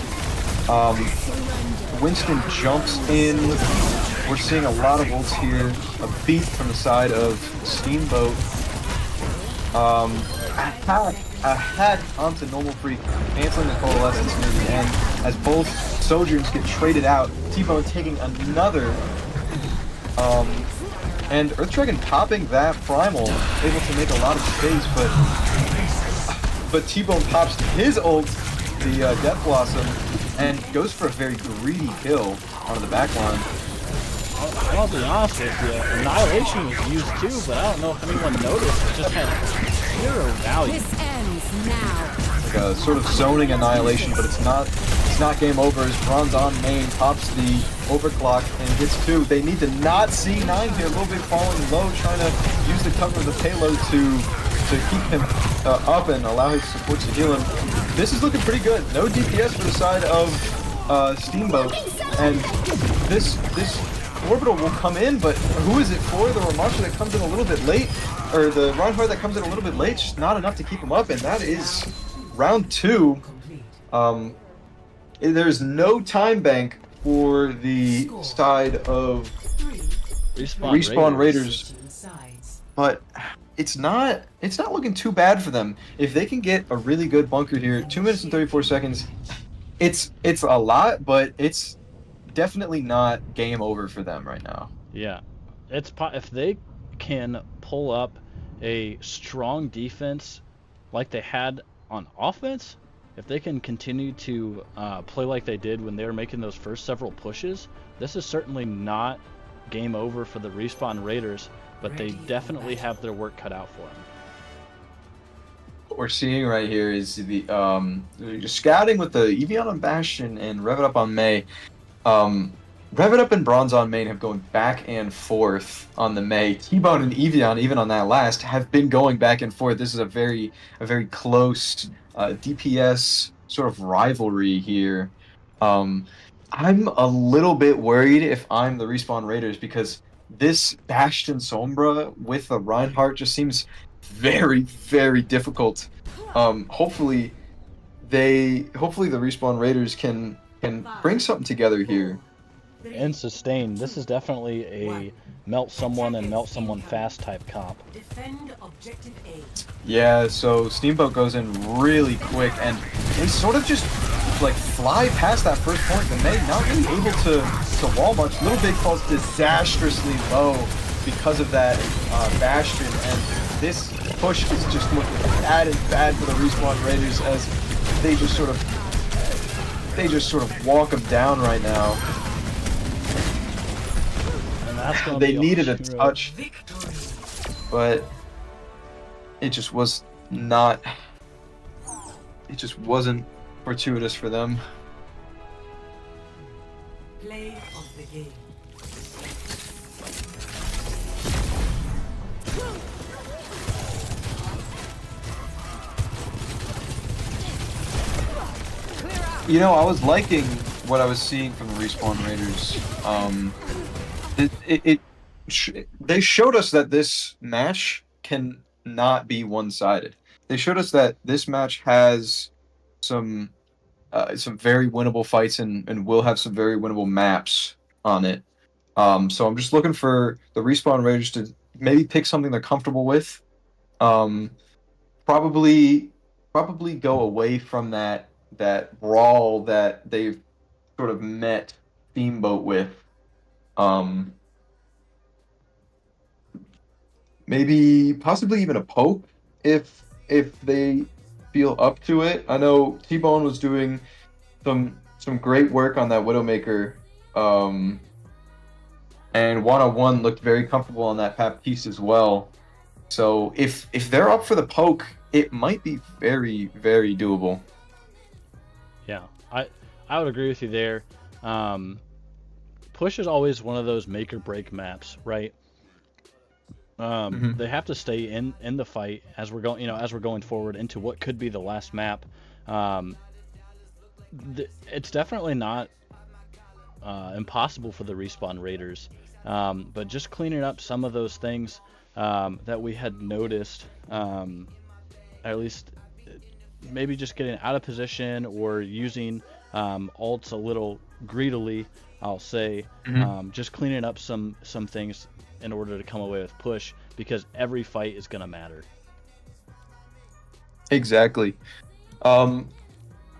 Winston jumps in. We're seeing a lot of ults here. A beat from the side of Steamboat. A hack onto Normal Freak, canceling the Coalescence near the end, as both Sojourns get traded out. T-Bone taking another, and Earth Dragon popping that Primal, able to make a lot of space, but T-Bone pops his ult, the Death Blossom, and goes for a very greedy kill onto the backline. I'll be honest with you, Annihilation was used too, but I don't know if anyone noticed. It just had 0 value. This ends now. Like a sort of zoning Annihilation, but it's not game over as Bronze on main pops the overclock and gets 2. They need to not see 9 here. A little bit falling low, trying to use the cover of the payload to keep him up and allow his supports to heal him. This is looking pretty good. No DPS for the side of Steamboat, and this Orbital will come in, but who is it for? The Ramasha that comes in a little bit late, or the Reinhardt that comes in a little bit late, just not enough to keep him up, and that is round 2. There's no time bank for the side of Respawn Raiders, but it's not looking too bad for them. If they can get a really good bunker here, 2 minutes and 34 seconds, it's a lot, but it's definitely not game over for them right now. Yeah, if they can pull up a strong defense like they had on offense, if they can continue to play like they did when they were making those first several pushes, this is certainly not game over for the Respawn Raiders, but they definitely have their work cut out for them. What we're seeing right here is the scouting with the Evian on Bastion and Rev It Up on Mei. Rev It Up and Bronze on main have going back and forth on the Mei. T-Bone and Evian, even on that last, have been going back and forth. This is a very close DPS sort of rivalry here. I'm a little bit worried if I'm the Respawn Raiders, because this Bastion Sombra with the Reinhardt just seems very, very difficult. Hopefully the Respawn Raiders can bring something together here. And sustain. This is definitely a melt someone and melt someone fast type comp. Defend objective A. Yeah, so Steamboat goes in really quick, and they sort of just like fly past that first point, but Mei not really able to wall much. Little Big falls disastrously low because of that Bastion, and this push is just looking bad and bad for the Respawn Raiders, as they just sort of walk them down right now. And that's gonna They be needed a hero. touch, but it just was not. It just wasn't fortuitous for them. Play of the game. Clear out. You know, I was liking what I was seeing from the Respawn Raiders. They showed us that this match can not be one-sided. They showed us that this match has some some very winnable fights and will have some very winnable maps on it. So I'm just looking for the Respawn Raiders to maybe pick something they're comfortable with. Um, probably probably go away from that brawl that they've sort of met Steamboat with. Um, maybe possibly even a poke if they feel up to it. I know T-Bone was doing some great work on that Widowmaker, and 101 looked very comfortable on that Baptiste as well. So if they're up for the poke, it might be very, very doable. Yeah, I would agree with you there. Push is always one of those make or break maps, right? They have to stay in the fight as we're going, as we're going forward into what could be the last map. It's definitely not impossible for the Respawn Raiders, but just cleaning up some of those things that we had noticed, at least maybe just getting out of position or using ults a little greedily, I'll say, just cleaning up some things in order to come away with push, because every fight is going to matter. Exactly.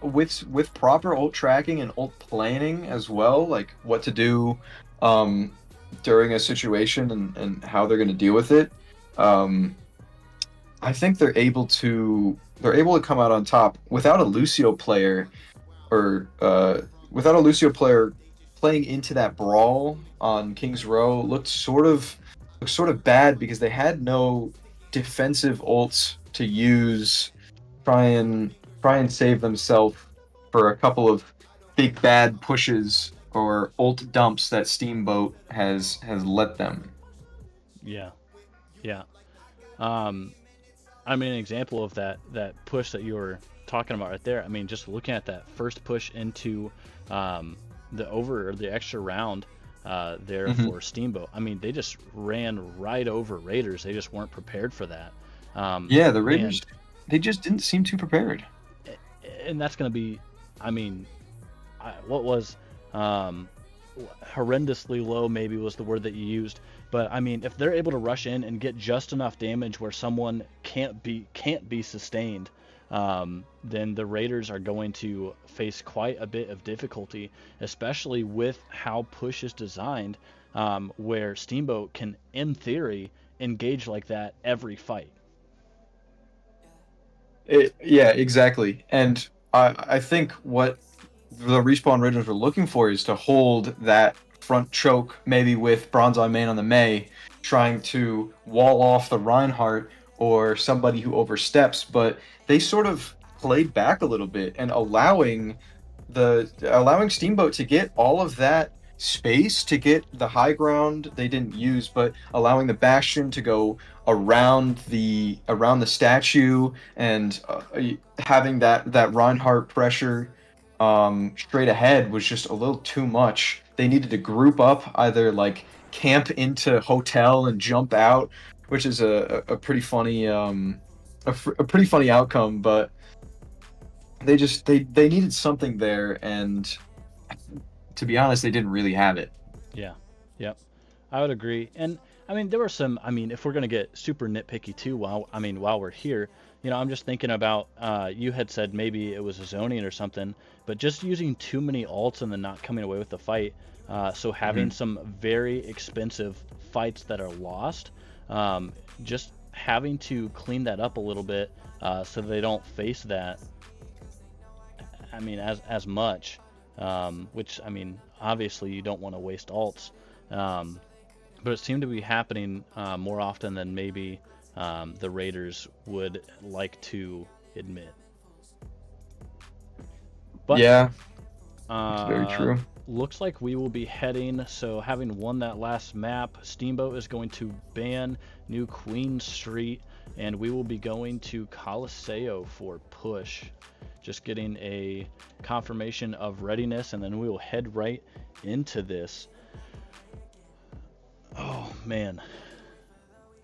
With proper ult tracking and ult planning as well, like what to do during a situation and how they're going to deal with it. I think they're able to come out on top without a Lucio player, or without a Lucio player playing into that brawl on King's Row. Looked sort of bad because they had no defensive ults to use, try and save themselves for a couple of big bad pushes or ult dumps that Steamboat has let them. Yeah. I mean, an example of that push that you were talking about right there. I mean, just looking at that first push into the extra round there for Steamboat. I mean, they just ran right over Raiders. They just weren't prepared for that. Yeah, the Raiders, they just didn't seem too prepared. And that's going to be, I mean, what was horrendously low maybe was the word that you used. But I mean, if they're able to rush in and get just enough damage where someone can't be sustained, then the Raiders are going to face quite a bit of difficulty, especially with how push is designed, where Steamboat can, in theory, engage like that every fight. Yeah, exactly. And I think what the Respawn Raiders were looking for is to hold that front choke, maybe with Bronze Eye Main on the Mei, trying to wall off the Reinhardt or somebody who oversteps, but they sort of played back a little bit and allowing Steamboat to get all of that space, to get the high ground they didn't use, but allowing the Bastion to go around the statue and having that Reinhardt pressure straight ahead was just a little too much. They needed to group up, either like camp into hotel and jump out, which is a pretty funny pretty funny outcome, but they needed something there, and to be honest, they didn't really have it. Yeah, yep, I would agree. And I mean, there were some. I mean, if we're gonna get super nitpicky too, while we're here, I'm just thinking about. You had said maybe it was a zoning or something, but just using too many ults and then not coming away with the fight. So having some very expensive fights that are lost, just having to clean that up a little bit, so they don't face that. I mean, as much. Which, I mean, obviously you don't want to waste ults, but it seemed to be happening more often than maybe the Raiders would like to admit. But yeah, it's very true. Looks like we will be heading, so having won that last map, Steamboat is going to ban New Queen Street. and we will be going to Coliseo for push. Just getting a confirmation of readiness, and then we will head right into this. Oh man,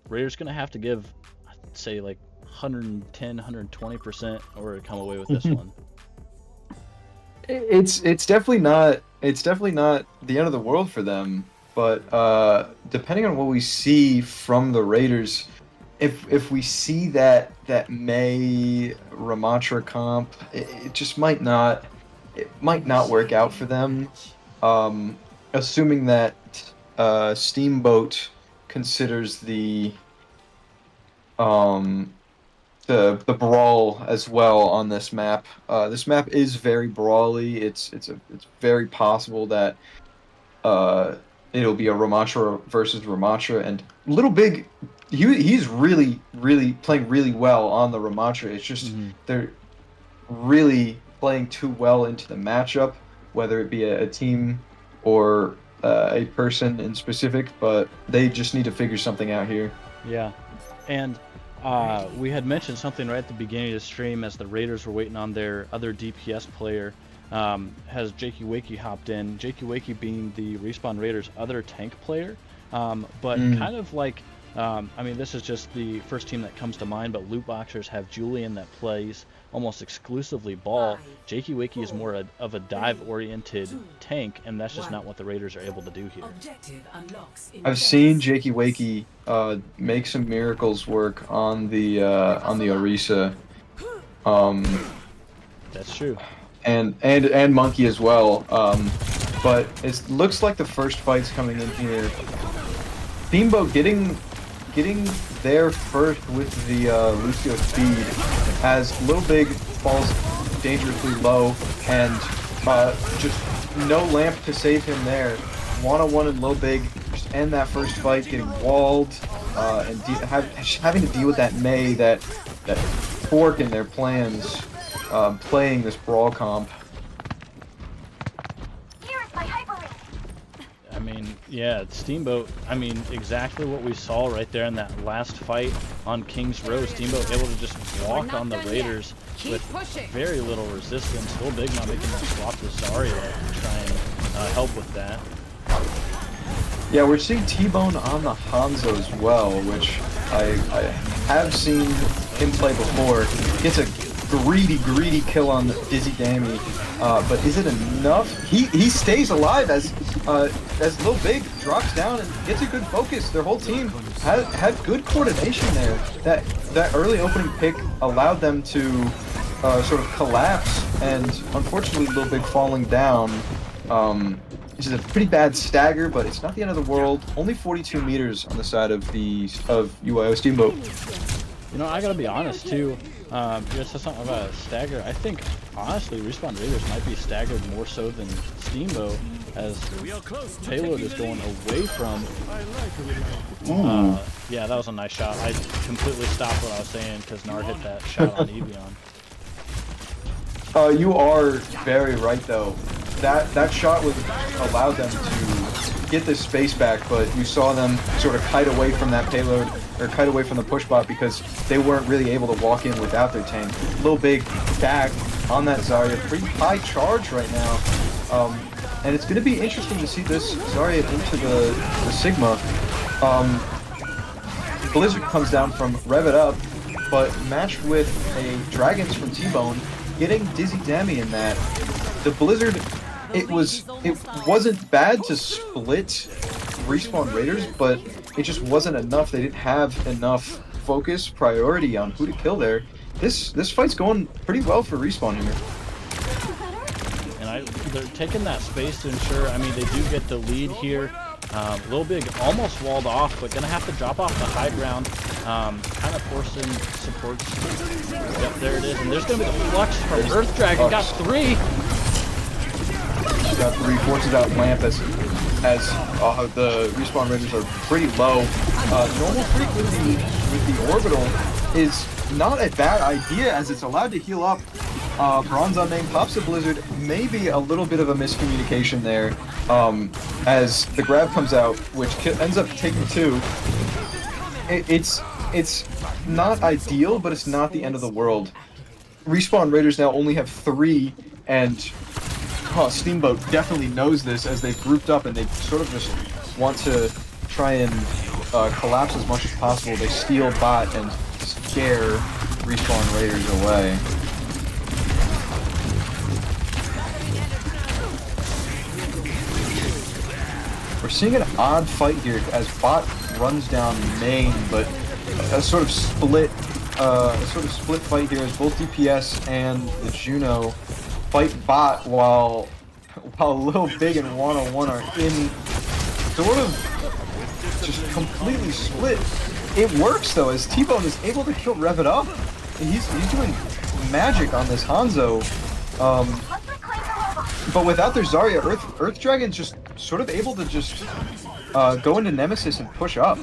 Raiders gonna have to give, I'd say, like 110, 120% in order to come away with this one. It's definitely not the end of the world for them, but depending on what we see from the Raiders, if we see that May Ramatra comp, it just might not work out for them. Assuming that Steamboat considers the brawl as well on this map. This map is very brawly. It's very possible that it'll be a Ramatra versus Ramatra, and Little Big, he's really playing really well on the Ramatra. It's just they're really playing too well into the matchup, whether it be a team or a person in specific, but they just need to figure something out here. Yeah, and we had mentioned something right at the beginning of the stream as the Raiders were waiting on their other DPS player. Has UWYO hopped in, UWYO being the Respawn Raiders' other tank player, but kind of like, I mean, this is just the first team that comes to mind, but Loot Boxers have Julian that plays almost exclusively ball. UWYO is more of a dive-oriented tank, and that's just not what the Raiders are able to do here. I've seen UWYO make some miracles work on the Orisa. That's true. And Monkey as well. But it looks like the first fight's coming in here. Steamboat getting there first with the Lucio speed, as Little Big falls dangerously low, and just no lamp to save him there. 1-on-1 and Little Big just end that first fight, getting walled, and having to deal with that May, that fork in their plans, playing this brawl comp. I mean, yeah, Steamboat, I mean, exactly what we saw right there in that last fight on King's Row. Steamboat able to just walk on the Raiders with very little resistance. Little Big not making that swap to Zarya to try and help with that. Yeah, we're seeing T-Bone on the Hanzo as well, which I have seen him play before. Gets a greedy kill on Dizzy Dammy, but is it enough? He stays alive as Lil Big drops down and gets a good focus. Their whole team had good coordination there. That early opening pick allowed them to sort of collapse, and unfortunately Lil Big falling down. This is a pretty bad stagger, but it's not the end of the world. Only 42 meters on the side of UWYO Steamboat. You know, I gotta be honest too. You just said something about a stagger. I think, honestly, Respawn Raiders might be staggered more so than Steamboat, as payload is going away from. Yeah, that was a nice shot. I completely stopped what I was saying because Nard hit that shot on Evian. You are very right, though. That shot would allow them to get this space back, but you saw them sort of kite away from that payload, or kite away from the push bot, because they weren't really able to walk in without their tank. Little Big back on that Zarya, pretty high charge right now, and it's going to be interesting to see this Zarya into the Sigma. Blizzard comes down from Rev It Up, but matched with a Dragons from T-Bone, getting Dizzy Dammy in that. The Blizzard, it wasn't bad to split Respawn Raiders, but it just wasn't enough. They didn't have enough focus, priority on who to kill there. This fight's going pretty well for Respawn here. And they're taking that space to ensure, I mean, they do get the lead here. Lil Big almost walled off, but gonna have to drop off the high ground, kind of forcing supports. Yep, there it is, and there's gonna be the flux from Earth Dragon. Got three. Got three, forces out Lamp as the Respawn Raiders are pretty low. Normal freak with the orbital is not a bad idea, as it's allowed to heal up. Bronze Unnamed pops the Blizzard, maybe a little bit of a miscommunication there, as the grab comes out, which ends up taking two. It's it's not ideal, but it's not the end of the world. Respawn Raiders now only have 3, and Steamboat definitely knows this as they've grouped up and they sort of just want to try and collapse as much as possible. They steal bot and scare Respawn Raiders away. We're seeing an odd fight here as bot runs down main, but a sort of split fight here as both DPS and the Juno fight bot while Lil Big and 101 are in sort of just completely split. It works though, as T-Bone is able to kill Rev It Up, and he's doing magic on this Hanzo. But without their Zarya, Earth Dragon's just sort of able to just go into Nemesis and push up.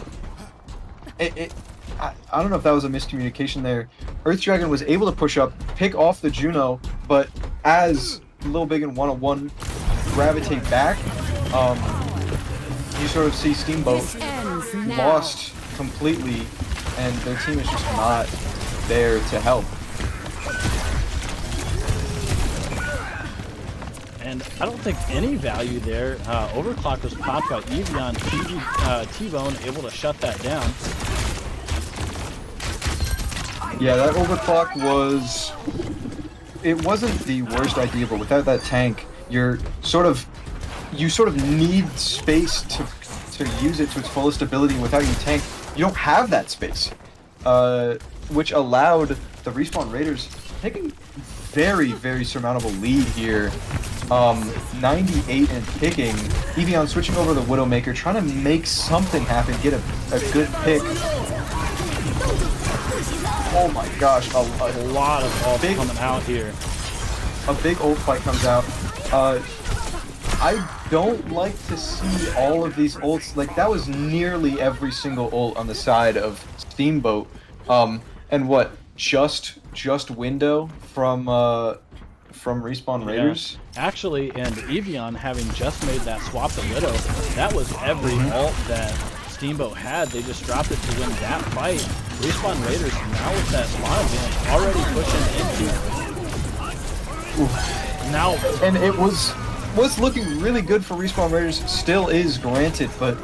I don't know if that was a miscommunication there. Earth Dragon was able to push up, pick off the Juno, but as Lil Big and 101 gravitate back, you sort of see Steamboat lost completely, and their team is just not there to help. And I don't think any value there. Overclock was popped by Evian. T-Bone able to shut that down. Yeah, that overclock was... It wasn't the worst idea, but without that tank, you sort of need space to use it to its fullest ability. Without your tank, you don't have that space, which allowed the Respawn Raiders taking very, very surmountable lead here. 98 and picking. Evian switching over the Widowmaker, trying to make something happen, get a good pick. Oh my gosh, a lot of ult coming out here. A big ult fight comes out. I don't like to see all of these ults. Like, that was nearly every single ult on the side of Steamboat. And what, just window from Respawn Raiders? Yeah. Actually, and Evian having just made that swap to Widow, that was every ult that Steamboat had. They just dropped it to win that fight. Respawn Raiders now with that spawn advantage already pushing into now, and it was looking really good for Respawn Raiders. Still is, granted, but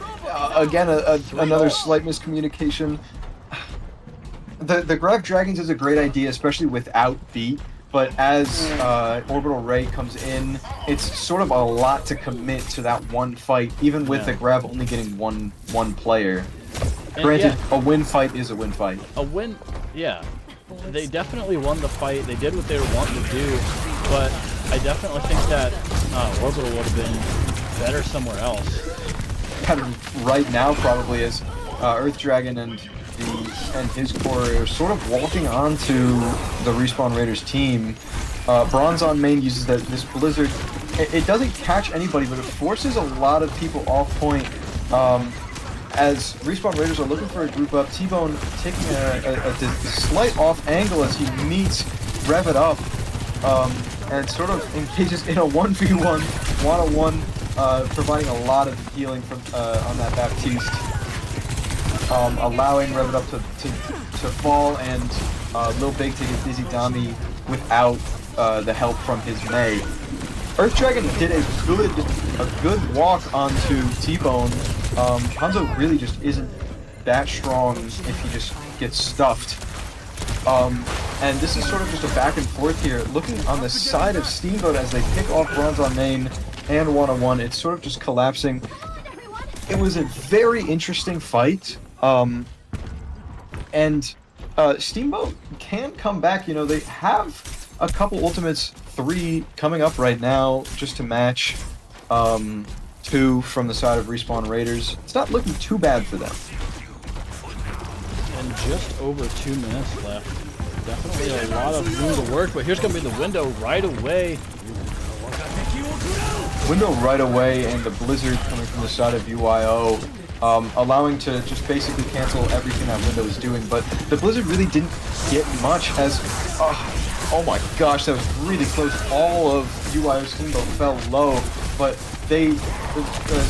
again, another slight miscommunication. The Grab Dragons is a great idea, especially without beat. But as Orbital Ray comes in, it's sort of a lot to commit to that one fight, even with the Grab only getting one player. And granted, a win fight is a win fight. A win, yeah. They definitely won the fight. They did what they were wanting to do, but I definitely think that Orbital would have been better somewhere else. Kind of right now, probably, as Earth Dragon and his core are sort of walking onto the Respawn Raiders team. Bronze on main uses this Blizzard. It doesn't catch anybody, but it forces a lot of people off point. As Respawn Raiders are looking for a group up, T-Bone taking a slight off angle as he meets Rev It Up, and sort of engages in a 1v1, one-on-one, providing a lot of healing from on that Baptiste. Allowing Rev It Up to fall, and Lil Big to get Dizzy Dami without the help from his Mei. Earth Dragon did a good walk onto T-Bone. Hanzo really just isn't that strong if he just gets stuffed. And this is sort of just a back and forth here. Looking on the side of Steamboat as they pick off Bronze on main and one-on-one, it's sort of just collapsing. It was a very interesting fight. And Steamboat can come back. You know, they have a couple ultimates, 3 coming up right now just to match 2 from the side of Respawn Raiders. It's not looking too bad for them. And just over 2 minutes left. Definitely a lot of room to work, but here's going to be the window right away. Window right away, and the Blizzard coming from the side of UWYO. Allowing to just basically cancel everything that window is doing, but the Blizzard really didn't get much as, oh my gosh, that was really close. All of UWYO Steamboat fell low, but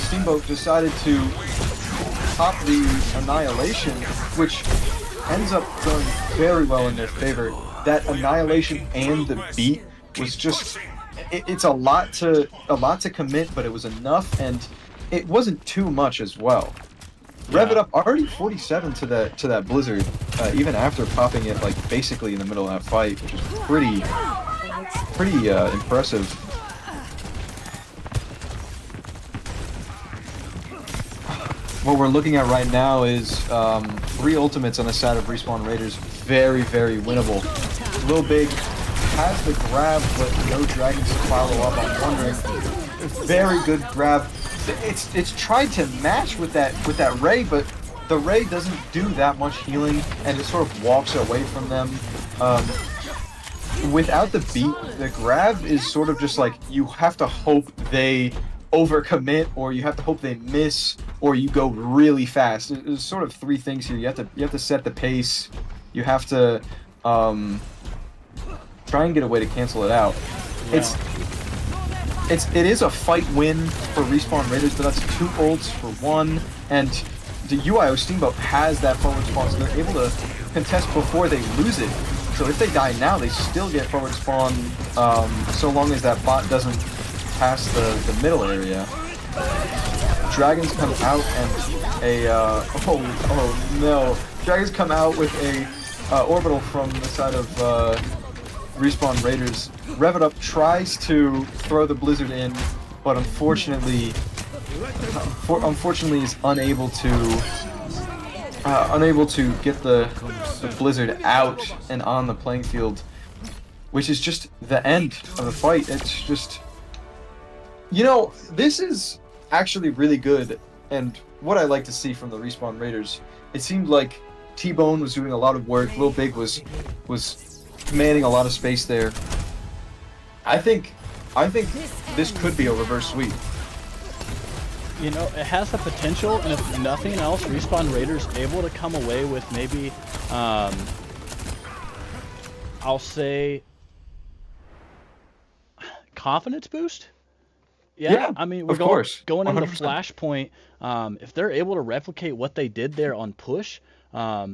Steamboat decided to pop the Annihilation, which ends up going very well in their favor. That annihilation and the beat was just it's a lot to commit, but it was enough, and it wasn't too much as well. Rev it up already 47 to that Blizzard, even after popping it like basically in the middle of that fight, which is pretty impressive. What we're looking at right now is 3 ultimates on the side of Respawn Raiders. Very, very winnable. Lil Big has the grab, but no dragons to follow up. I'm wondering. Very good grab. It's tried to match with that Ray, but the Ray doesn't do that much healing, and it sort of walks away from them. Without the beat, the grab is sort of just like you have to hope they overcommit, or you have to hope they miss, or you go really fast. There's sort of 3 things here. You have to set the pace. You have to try and get a way to cancel it out. Yeah. It is a fight win for Respawn Raiders, but that's 2 ults for 1, and the UWYO Steamboat has that forward spawn, so they're able to contest before they lose it. So if they die now, they still get forward spawn, so long as that bot doesn't pass the middle area. Dragons come out and oh no! Dragons come out with a orbital from the side of Respawn Raiders. Rev It Up tries to throw the Blizzard in, but unfortunately is unable to get the Blizzard out and on the playing field, which is just the end of the fight. It's just, this is actually really good, and what I like to see from the Respawn Raiders. It seemed like T-Bone was doing a lot of work. Lil Big was commanding a lot of space there. I think this could be a reverse sweep. It has the potential, and if nothing else, Respawn Raiders able to come away with maybe, I'll say, confidence boost. Yeah, I mean, we're going into Flashpoint. If they're able to replicate what they did there on push, I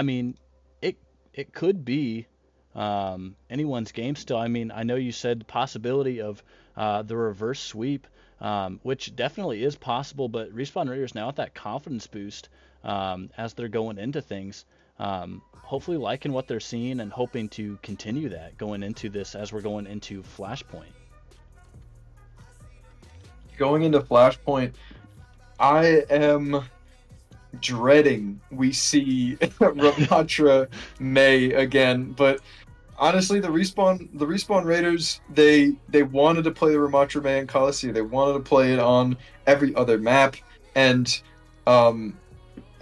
mean, it could be anyone's game still. I mean, I know you said the possibility of the reverse sweep, which definitely is possible, but Respawn Raiders now with that confidence boost as they're going into things, hopefully liking what they're seeing and hoping to continue that going into this as we're going into Flashpoint. Going into Flashpoint, I am dreading we see Ramatra May again, but honestly, the Respawn Raiders, they wanted to play the Ramatra May in Coliseum. They wanted to play it on every other map, and on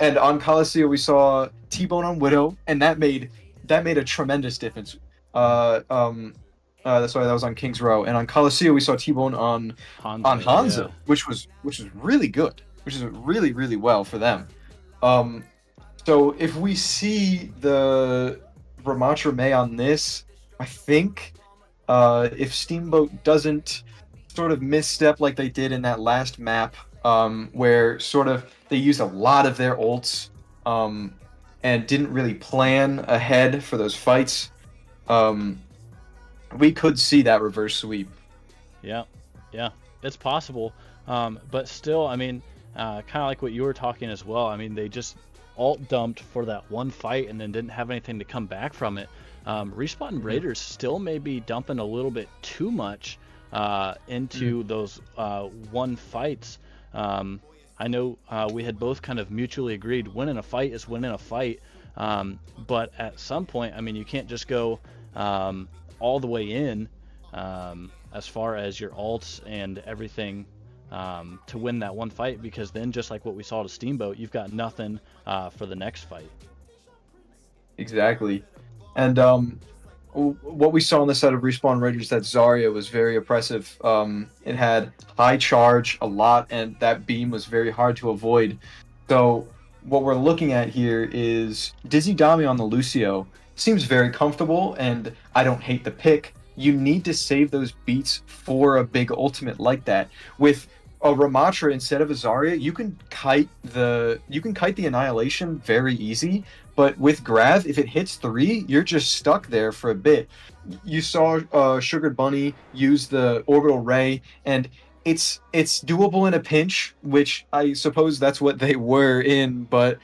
Coliseum we saw T-Bone on Widow, and that made a tremendous difference. That's why that was on King's Row, and on Coliseum we saw T-Bone on Hanzo, yeah. which was really good, which is really, really well for them. So if we see the Ramatra May on this, I think if Steamboat doesn't sort of misstep like they did in that last map, where sort of they used a lot of their ults and didn't really plan ahead for those fights, we could see that reverse sweep. Yeah, it's possible. But still, I mean, kind of like what you were talking as well. I mean, they just alt dumped for that one fight and then didn't have anything to come back from it. Respawn Raiders still may be dumping a little bit too much into those one fights. I know we had both kind of mutually agreed winning a fight is winning a fight, but at some point, I mean, you can't just go all the way in as far as your ults and everything to win that one fight, because then, just like what we saw to Steamboat, you've got nothing for the next fight. Exactly. And what we saw on the side of Respawn Raiders, that Zarya was very oppressive. It had high charge a lot, and that beam was very hard to avoid. So what we're looking at here is Dizzy Dami on the Lucio. Seems very comfortable, and I don't hate the pick. You need to save those beats for a big ultimate like that. With a Ramatra instead of a Zarya, you can kite the Annihilation very easy. But with Grav, if it hits 3, you're just stuck there for a bit. You saw Sugared Bunny use the Orbital Ray, and it's doable in a pinch, which I suppose that's what they were in, but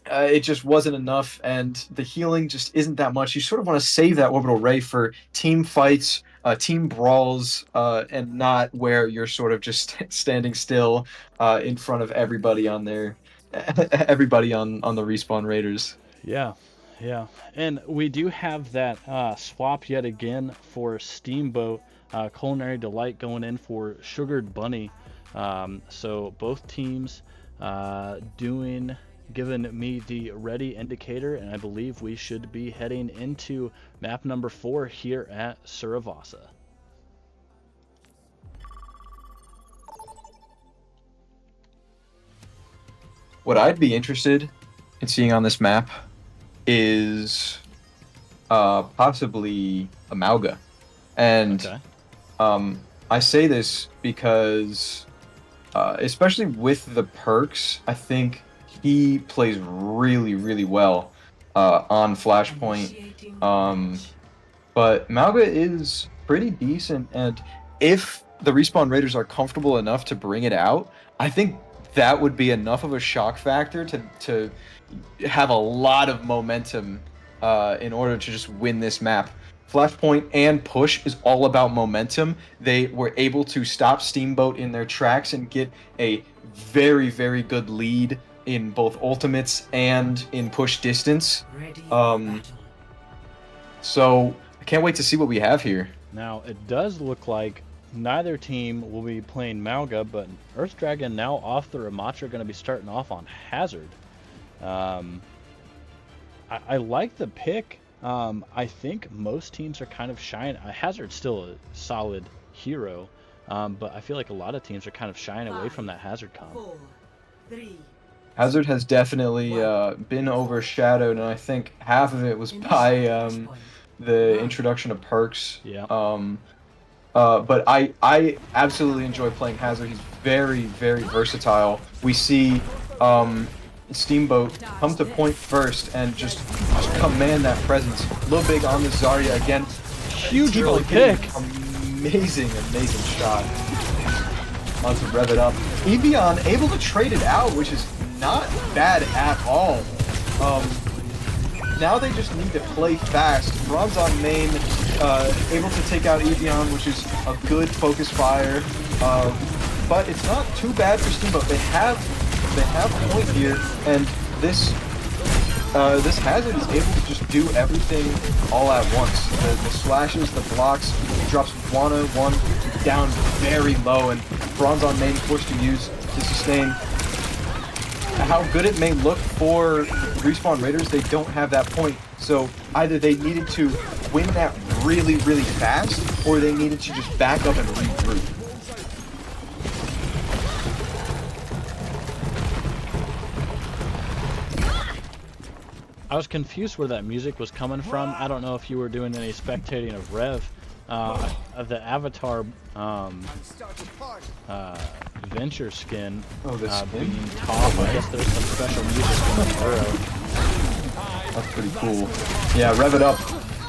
it just wasn't enough, and the healing just isn't that much. You sort of want to save that Orbital Ray for team fights, team brawls, and not where you're sort of just standing still in front of everybody on there, everybody on the Respawn Raiders. Yeah, yeah. And we do have that swap yet again for Steamboat. Culinary Delight going in for Sugared Bunny. So both teams giving me the ready indicator, and I believe we should be heading into map number 4 here at Suravasa. What I'd be interested in seeing on this map is possibly a Mauga. And Okay. I say this because, especially with the perks, I think he plays really, really well on Flashpoint. But Mauga is pretty decent, and if the Respawn Raiders are comfortable enough to bring it out, I think that would be enough of a shock factor to have a lot of momentum in order to just win this map. Flashpoint and Push is all about momentum. They were able to stop Steamboat in their tracks and get a very, very good lead in both ultimates and in push distance. Ready for battle. So I can't wait to see what we have here. Now, it does look like neither team will be playing Mauga, but Earth Dragon now off the Ramatra going to be starting off on Hazard. I like the pick. I think most teams are kind of shying. Hazard's still a solid hero, but I feel like a lot of teams are kind of shying away from that Hazard comp. 4, 3. Hazard has definitely been overshadowed, and I think half of it was by the introduction of perks. Yeah. But I absolutely enjoy playing Hazard. He's very, very versatile. We see Steamboat come to point first and just command that presence. Low big on the Zarya again. Huge Steamboat pick. Amazing shot. On to rev it up. Evian able to trade it out, which is not bad at all. Now they just need to play fast. Bronze on main, able to take out Evian, which is a good focus fire. But it's not too bad for Steamboat. They have point here, and this Hazard is able to just do everything all at once. The slashes, the blocks, he drops 101 down very low, and Bronze on main forced to use to sustain. How good it may look for Respawn Raiders, they don't have that point. So either they needed to win that really, really fast, or they needed to just back up and regroup. I was confused where that music was coming from. I don't know if you were doing any spectating of Rev. The Avatar Venture skin being top. I guess there's some special music in the Burrow. That's pretty cool. Yeah, rev it up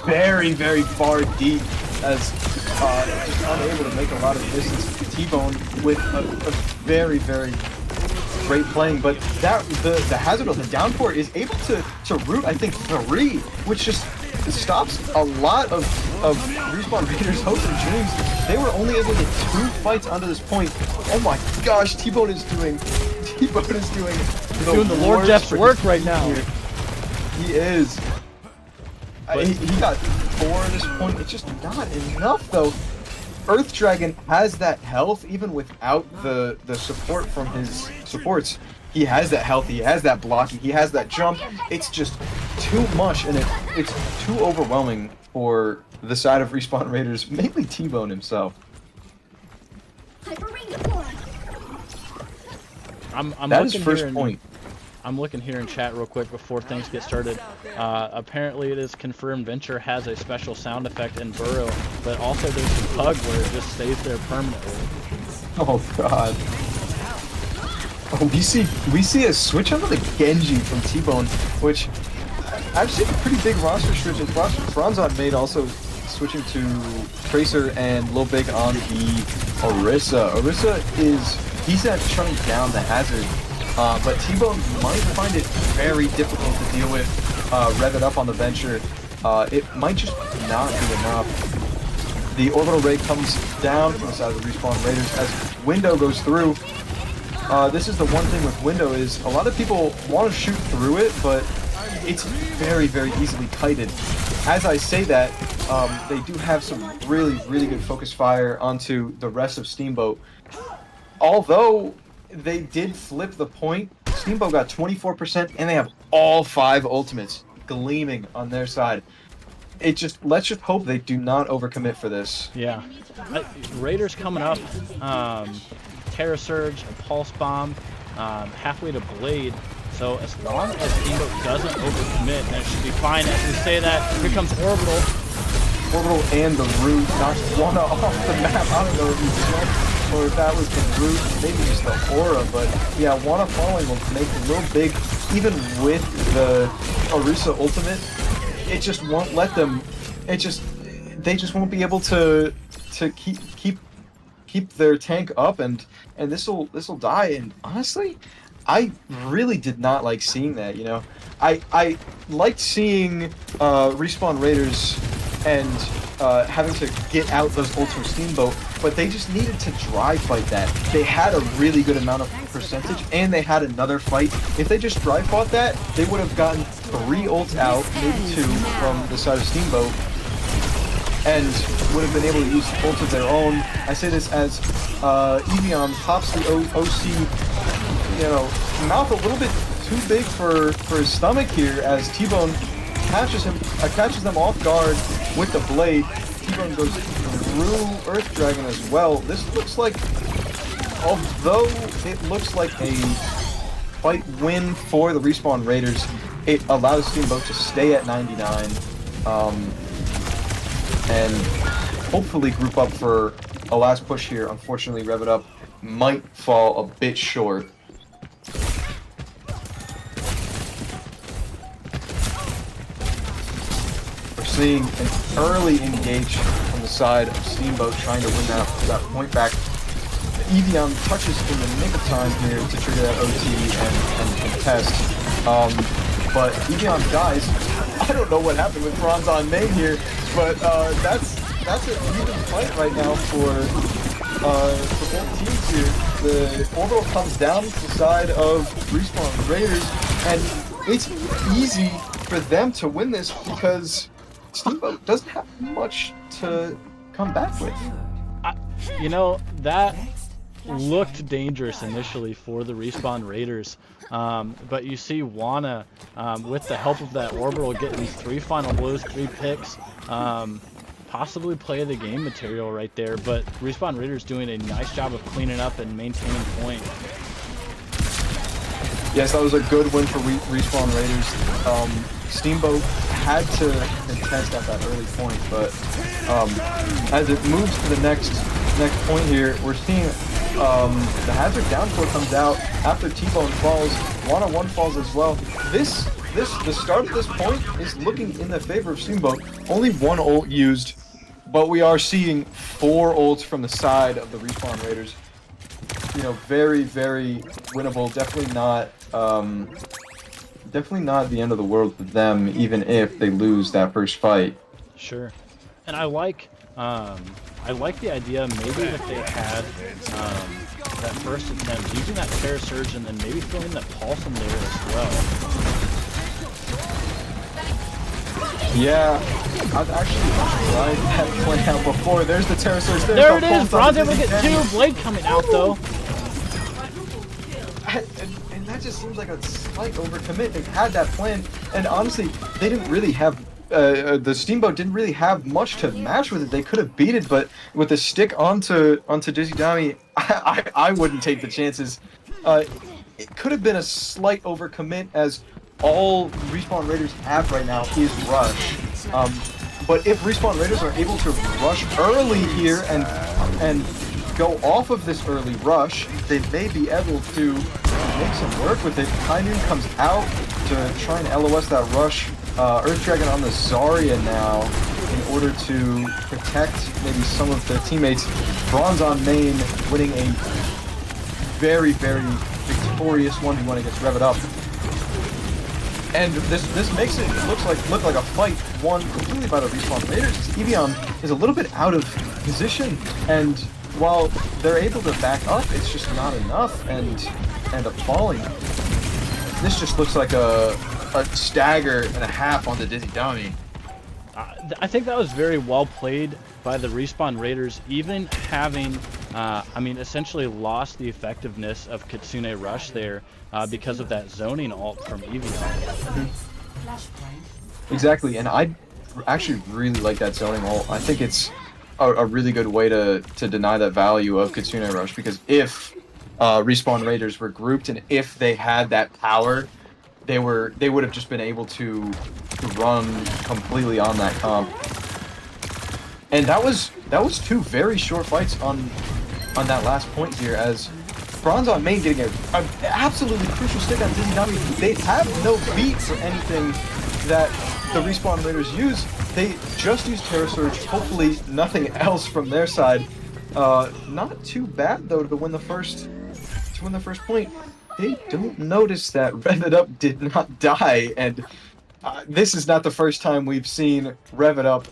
very, very far deep as just unable to make a lot of distance. T-Bone with a very, very great playing, but the Hazard of the downpour is able to root, I think, 3, which just stops a lot of Respawn Raiders' hopes and dreams. They were only able to get 2 fights under this point. Oh my gosh, T-Bone is doing Doing the Lord Jeff's work right now. Here. He is. He got 4 at this point. It's just not enough, though. Earth Dragon has that health, even without the support from his supports. He has that health, he has that blocking, he has that jump. It's just too much, and it's too overwhelming for the side of Respawn Raiders, mainly T-Bone himself. That is first point. I'm looking here in chat real quick before things get started. Apparently it is confirmed Venture has a special sound effect in Burrow, but also there's a bug where it just stays there permanently. Oh god. Oh, we see a switch onto the Genji from T-Bone, which I've seen a pretty big roster switch. Bronzon made also switching to Tracer and Lil Big on the Orisa. Orisa he's at shutting down the Hazard, but T-Bone might find it very difficult to deal with. Rev it up on the Venture. It might just not be enough. The Orbital Ray comes down from the side of the Respawn Raiders as Window goes through. This is the one thing with Window is a lot of people want to shoot through it, but it's very, very easily kited. As I say that, they do have some really, really good focus fire onto the rest of Steamboat. Although they did flip the point, Steamboat got 24% and they have all 5 ultimates gleaming on their side. Let's just hope they do not overcommit for this. Yeah. Raiders coming up. Terra Surge, a Pulse Bomb, halfway to Blade. So as long as Steamboat doesn't overcommit, then it should be fine. As we say that, here comes Orbital. Orbital and the Root knocked one off the map. I don't know if he jumped or if that was the Root, maybe just the Aura, but yeah, Wanna falling will make a little big, even with the Orisa ultimate, it just won't let them, they just won't be able to keep their tank up, and this'll die. And honestly, I really did not like seeing that, you know. I liked seeing Respawn Raiders and having to get out those ultra Steamboat, but they just needed to dry fight that. They had a really good amount of percentage, and they had another fight. If they just dry fought that, they would have gotten 3 ults out, maybe 2 from the side of Steamboat, and would have been able to use ults of their own. I say this as Evian pops the OC, you know, mouth a little bit too big for his stomach here, as T-Bone catches them off guard with the blade. T-Bone goes through Earth Dragon as well. This looks like, although it looks like a fight win for the Respawn Raiders, it allows Steamboat to stay at 99. And hopefully group up for a last push here. Unfortunately, Rev It Up might fall a bit short. We're seeing an early engage from the side of Steamboat trying to win that point back. Evian touches in the nick of time here to trigger that OT and test. But Evian dies. I don't know what happened with Bronze on main here, but that's an even fight right now for both teams here. The Orbital comes down to the side of Respawn Raiders, and it's easy for them to win this because Steamboat doesn't have much to come back with. You know, that looked dangerous initially for the Respawn Raiders, but you see Wanna, with the help of that Orbital, getting 3 final blows, 3 picks, possibly play the game material right there, but Respawn Raiders doing a nice job of cleaning up and maintaining point. Yes, that was a good win for Respawn Raiders. Steamboat had to contest at that early point, but as it moves to the next point here, we're seeing the Hazard downpour comes out after T-Bone falls. 1-on-1 falls as well. The start of this point is looking in the favor of Steamboat. Only 1 ult used, but we are seeing 4 ults from the side of the Respawn Raiders. You know, very, very winnable. Definitely not the end of the world for them, even if they lose that first fight. Sure, and I like the idea maybe if they had that first attempt, using that Terra Surge and then maybe throwing that Pulse in there as well. Yeah, I've actually tried that plan out before. There's the Terra Surge. There it is! Bronze able to get 2, Blade coming out though. And that just seems like a slight overcommit. They had that plan, and honestly, they didn't really have the Steamboat didn't really have much to match with it. They could have beat it, but with the stick onto Dizzy Dami, I wouldn't take the chances. It could have been a slight overcommit, as all Respawn Raiders have right now is Rush. But if Respawn Raiders are able to rush early here and go off of this early rush, they may be able to make some work with it. High Noon comes out to try and LOS that rush. Earth Dragon on the Zarya now in order to protect maybe some of their teammates. Bronze on main winning a very, very victorious 1v1 against Rev It Up. And this makes it look like a fight won completely by the Respawn Raiders. Evian is a little bit out of position, and while they're able to back up, it's just not enough and end up falling. This just looks like a stagger and a half on the Dizzy Dummy. I think that was very well played by the Respawn Raiders, even having, I mean, essentially lost the effectiveness of Kitsune Rush there because of that zoning ult from Evian. Exactly, and I actually really like that zoning ult. I think it's a really good way to deny that value of Kitsune Rush, because if Respawn Raiders were grouped and if they had that power, they would have just been able to run completely on that comp. And that was two very short fights on that last point here, as Bronze on main getting an absolutely crucial stick on Dizzy Dummy. They have no beat for anything that the Respawn Raiders use. They just use Terror Surge, hopefully nothing else from their side. Not too bad though to win the first point. They don't notice that Rev It Up did not die, and this is not the first time we've seen Rev It Up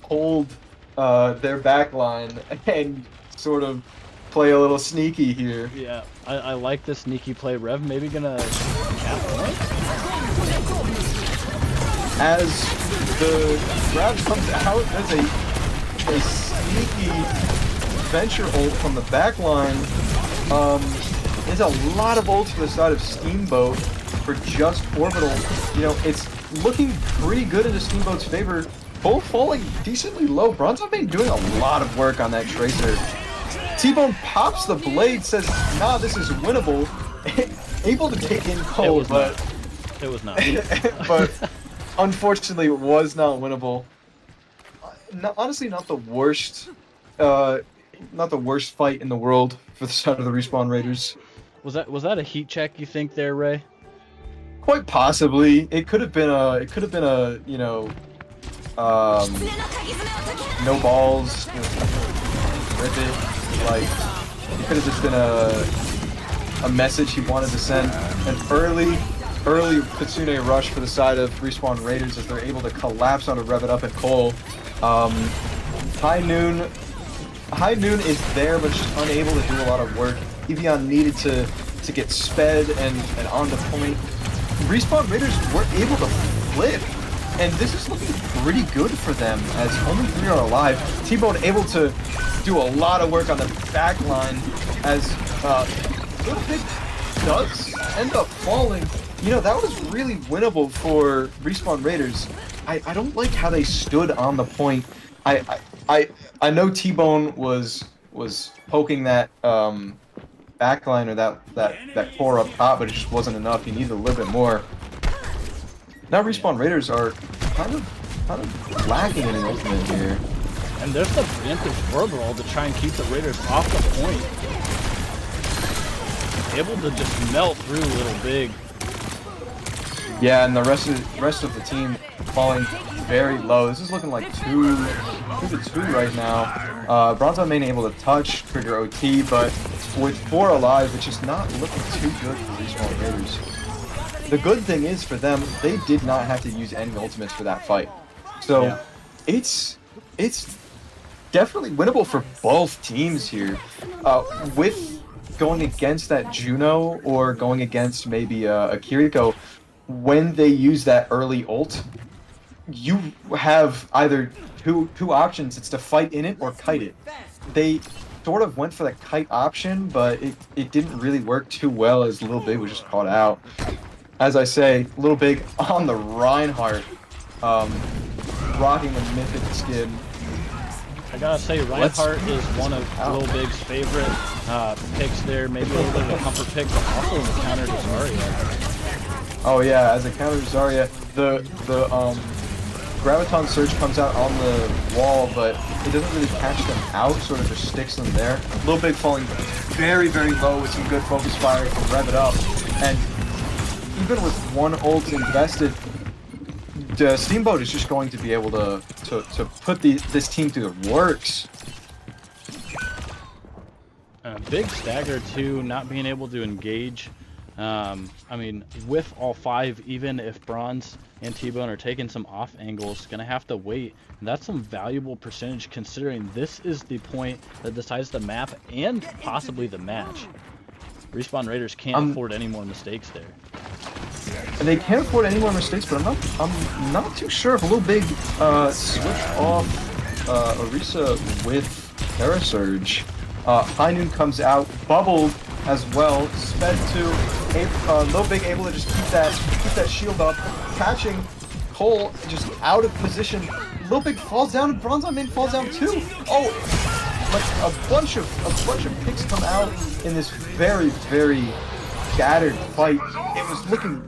hold their backline and sort of play a little sneaky here. Yeah, I like this sneaky play. Rev maybe gonna cap point. As the grab comes out, there's a sneaky venture ult from the backline. There's a lot of ults for the side of Steamboat for just Orbital. You know, it's looking pretty good into Steamboat's favor. Both falling decently low. Bronze on main doing a lot of work on that Tracer. T-Bone pops the blade, says, nah, this is winnable. Able to take in Cole, but... It was not. But unfortunately, it was not winnable. Honestly, not the worst fight in the world for the side of the Respawn Raiders. Was that a heat check, you think there, Ray? Quite possibly. It could have been a you know, no balls, rip it. Like, it could have just been a message he wanted to send. An early Kitsune Rush for the side of Respawn Raiders as they're able to collapse onto Rev It Up and Cole. High Noon is there, but just unable to do a lot of work. Evian needed to get sped and on the point. Respawn Raiders were able to flip, and this is looking pretty good for them as only 3 are alive. T-Bone able to do a lot of work on the back line as Little Pig does end up falling. You know, that was really winnable for Respawn Raiders. I don't like how they stood on the point. I know T-Bone was poking that backline or that core up top, but it just wasn't enough. He needed a little bit more. Now Respawn Raiders are kind of lacking in an ultimate here. And there's the preemptive orbital to try and keep the Raiders off the point. Able to just melt through Little Big. Yeah, and the rest of the team falling very low. This is looking like 2-2 right now. Bronze on main able to touch, trigger OT, but with 4 alive, it's just not looking too good for these Respawn Raiders. The good thing is for them, they did not have to use any ultimates for that fight. So yeah. It's definitely winnable for both teams here. With going against that Juno or going against maybe a Kiriko, when they use that early ult, you have either two options. It's to fight in it or kite it. They sort of went for the kite option, but it didn't really work too well as Little Big was just caught out. As I say, Little Big on the Reinhardt, rocking the mythic skin. I gotta say, Reinhardt is one of Little Big's favorite picks there. Maybe a little bit of a comfort pick, but also in the counter to Zarya. Oh yeah, as a counter to Zarya, the Graviton Surge comes out on the wall, but it doesn't really catch them out, sort of just sticks them there. Little Big falling very, very low with some good focus fire from Rev It Up. And even with one ult invested, the Steamboat is just going to be able to put this team through the works. Big stagger too, not being able to engage. I mean, with all 5, even if Bronze and T-Bone are taking some off angles, gonna have to wait. And that's some valuable percentage considering this is the point that decides the map and possibly the match. Respawn Raiders can't afford any more mistakes there. And they can't afford any more mistakes, but I'm not too sure if a Little Big switched off Orisa with Parasurge. High Noon comes out, bubbled as well, sped to Little Big able to just keep that shield up, catching Cole just out of position. Little Big falls down, and Bronze on main falls down too. Oh, like a bunch of picks come out in this very, very scattered fight. It was looking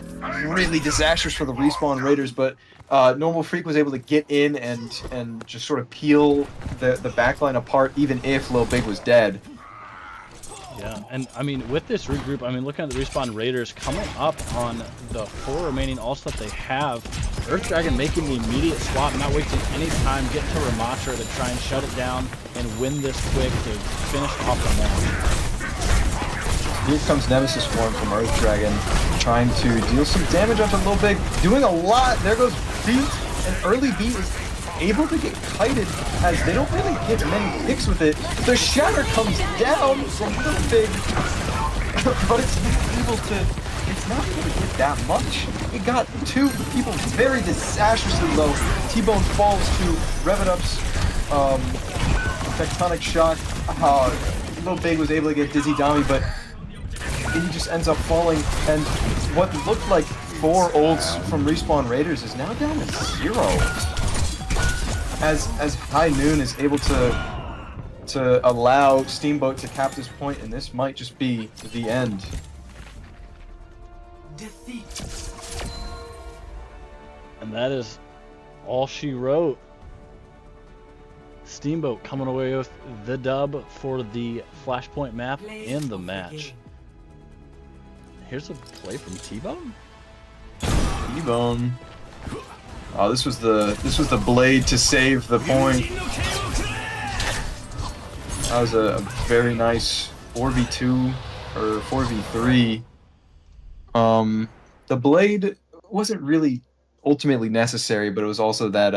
really disastrous for the Respawn Raiders, but Normal Freak was able to get in and just sort of peel the backline apart, even if Lil Big was dead. Yeah, and I mean, with this regroup, I mean, looking at the Respawn Raiders coming up on the 4 remaining ults that they have, Earth Dragon making the immediate swap, not wasting any time, get to Ramatra to try and shut it down and win this quick to finish off the match. Here comes Nemesis Form from Earth Dragon, trying to deal some damage onto Lil Big, doing a lot. There goes Beat, and early Beat is able to get kited as they don't really get many picks with it. The Shatter comes down from Lil Big, but it's not able to get that much. It got 2 people very disastrously low. T-Bone falls to Rev It Up's Tectonic Shock. Lil Big was able to get Dizzy Dami, but he just ends up falling, and what looked like 4 ults from Respawn Raiders is now down to 0. As High Noon is able to allow Steamboat to cap this point, and this might just be the end. Defeat. And that is all she wrote. Steamboat coming away with the dub for the Flashpoint map and the match. Here's a play from T-Bone. T-Bone. Oh, this was the blade to save the point. That was a very nice 4v2 or 4v3. The blade wasn't really ultimately necessary, but it was also that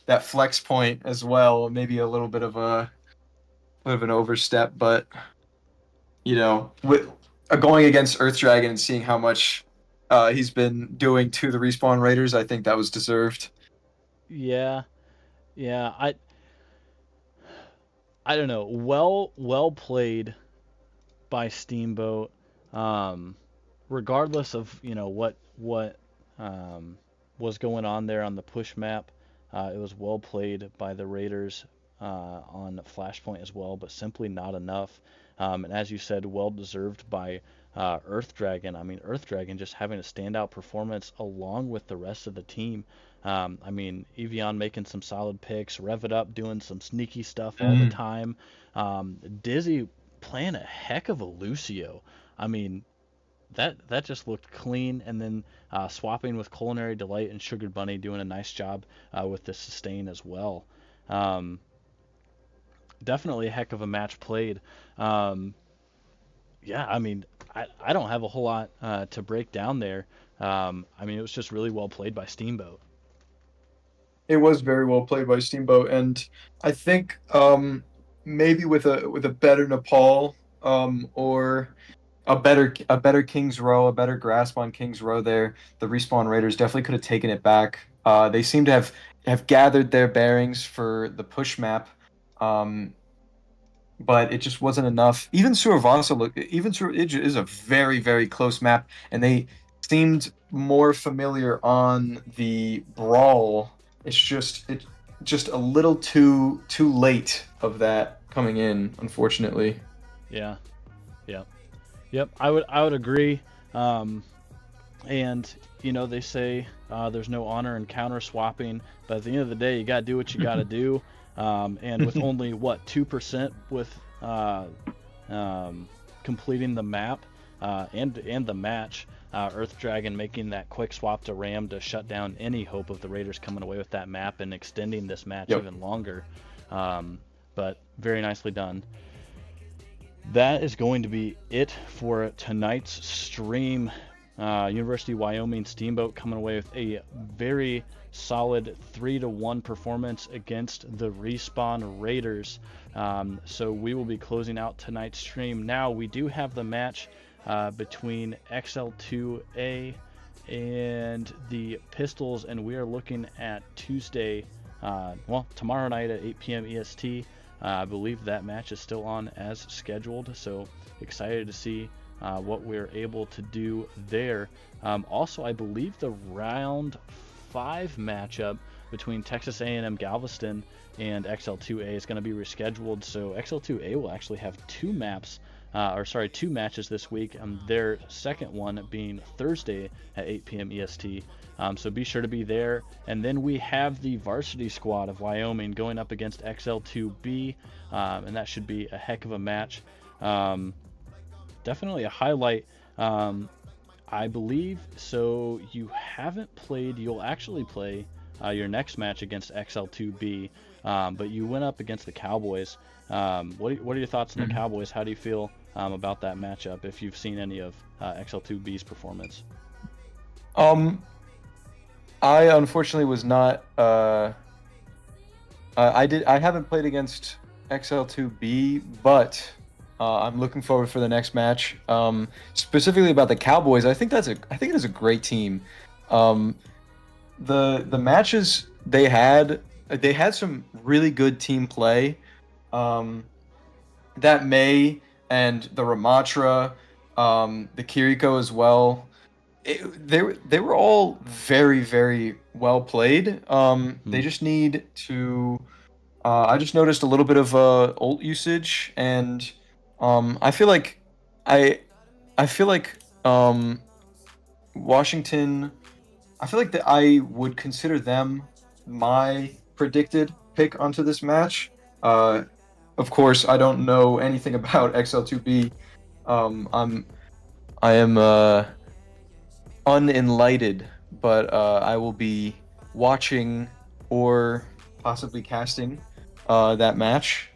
that flex point as well. Maybe a little bit of an overstep, but you know, with going against Earth Dragon and seeing how much he's been doing to the Respawn Raiders, I think that was deserved. Yeah, I don't know. Well played by Steamboat. Regardless of what was going on there on the push map, it was well played by the Raiders on Flashpoint as well, but simply not enough. And as you said, well deserved by Earth Dragon. I mean, Earth Dragon just having a standout performance along with the rest of the team. I mean, Evian making some solid picks, Rev It Up doing some sneaky stuff all the time. Dizzy playing a heck of a Lucio. I mean, that just looked clean. And then swapping with Culinary Delight and Sugared Bunny doing a nice job with the sustain as well. Definitely a heck of a match played. Yeah, I mean, I don't have a whole lot to break down there. I mean, it was just really well played by Steamboat. It was very well played by Steamboat, and I think maybe with a better Nepal or a better King's Row, a better grasp on King's Row there, the Respawn Raiders definitely could have taken it back. They seem to have gathered their bearings for the push map. But it just wasn't enough. Even Suravasa it is a very, very close map, and they seemed more familiar on the brawl. It's just a little too late of that coming in, unfortunately. Yeah. Yep. I would agree. And they say there's no honor in counter swapping, but at the end of the day, you got to do what you got to do. And with only 2% with completing the map and the match, Earth Dragon making that quick swap to Ram to shut down any hope of the Raiders coming away with that map and extending this match Yep. even longer. But very nicely done. That is going to be it for tonight's stream. University of Wyoming Steamboat coming away with a very solid 3-1 performance against the Respawn Raiders. So we will be closing out tonight's stream. Now we do have the match between XL2A and the Pistols, and we are looking at Tuesday, tomorrow night at 8 p.m. EST. I believe that match is still on as scheduled, so excited to see what we're able to do there. Also, I believe the round 5 matchup between Texas A&M Galveston and XL2A is going to be rescheduled, so XL2A will actually have two matches this week, their second one being Thursday at 8 p.m. EST. So be sure to be there. And then we have the varsity squad of Wyoming going up against XL2B, and that should be a heck of a match. Definitely a highlight. I believe so. You haven't played. You'll actually play your next match against XL2B, but you went up against the Cowboys. What are your thoughts on the Cowboys? How do you feel about that matchup? If you've seen any of XL2B's performance. I unfortunately was not. I haven't played against XL2B, but I'm looking forward for the next match. Specifically about the Cowboys, I think it is a great team. The matches they had some really good team play. That May and the Ramatra, the Kiriko as well. They were all very, very well played. They just need to. I just noticed a little bit of ult usage, and I feel like Washington. I feel like that I would consider them my predicted pick onto this match. Of course, I don't know anything about XL2B. I am unenlightened, but I will be watching or possibly casting that match,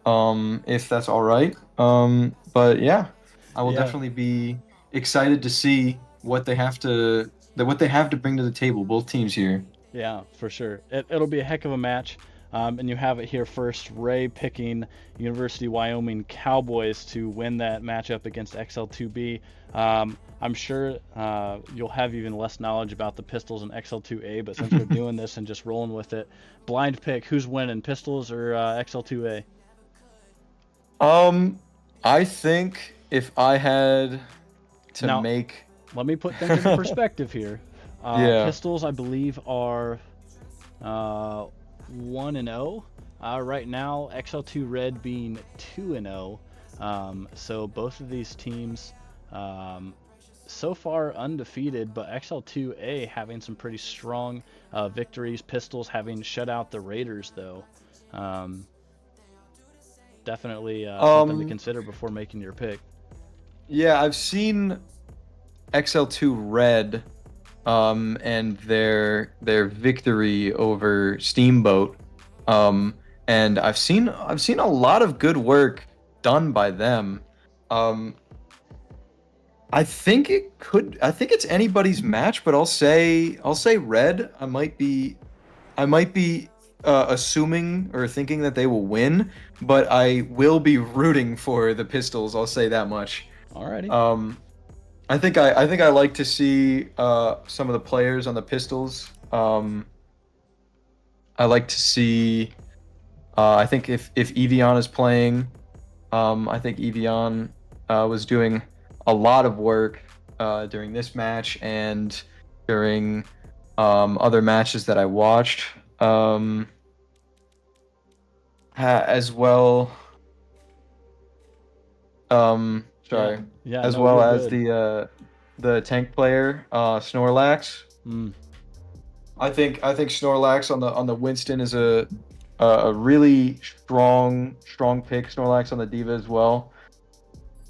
if that's all right. But yeah, I will definitely be excited to see what they have to bring to the table. Both teams here. Yeah, for sure. It'll be a heck of a match. And you have it here first. Ray picking University of Wyoming Cowboys to win that matchup against XL2B. I'm sure you'll have even less knowledge about the Pistols and XL2A, but since we're doing this and just rolling with it, blind pick, who's winning, Pistols or XL2A? I think if I had to make... Let me put things in perspective here. Pistols, I believe, are 1-0. Right now, XL2 Red being 2-0. So both of these teams so far undefeated, but XL2A having some pretty strong victories. Pistols having shut out the Raiders, though. Definitely something to consider before making your pick. Yeah, I've seen XL2 Red and their victory over Steamboat, and I've seen a lot of good work done by them. I think it's anybody's match, but I'll say Red. I might be assuming or thinking that they will win, but I will be rooting for the Pistols. I'll say that much. Alrighty. I think I like to see some of the players on the Pistols. I like to see. I think if Evian is playing, I think Evian was doing a lot of work during this match and during other matches that I watched as well. Sorry. Yeah, as no, well you're as good. the tank player, Snorlax. Mm. I think Snorlax on the Winston is a really strong pick. Snorlax on the Diva as well.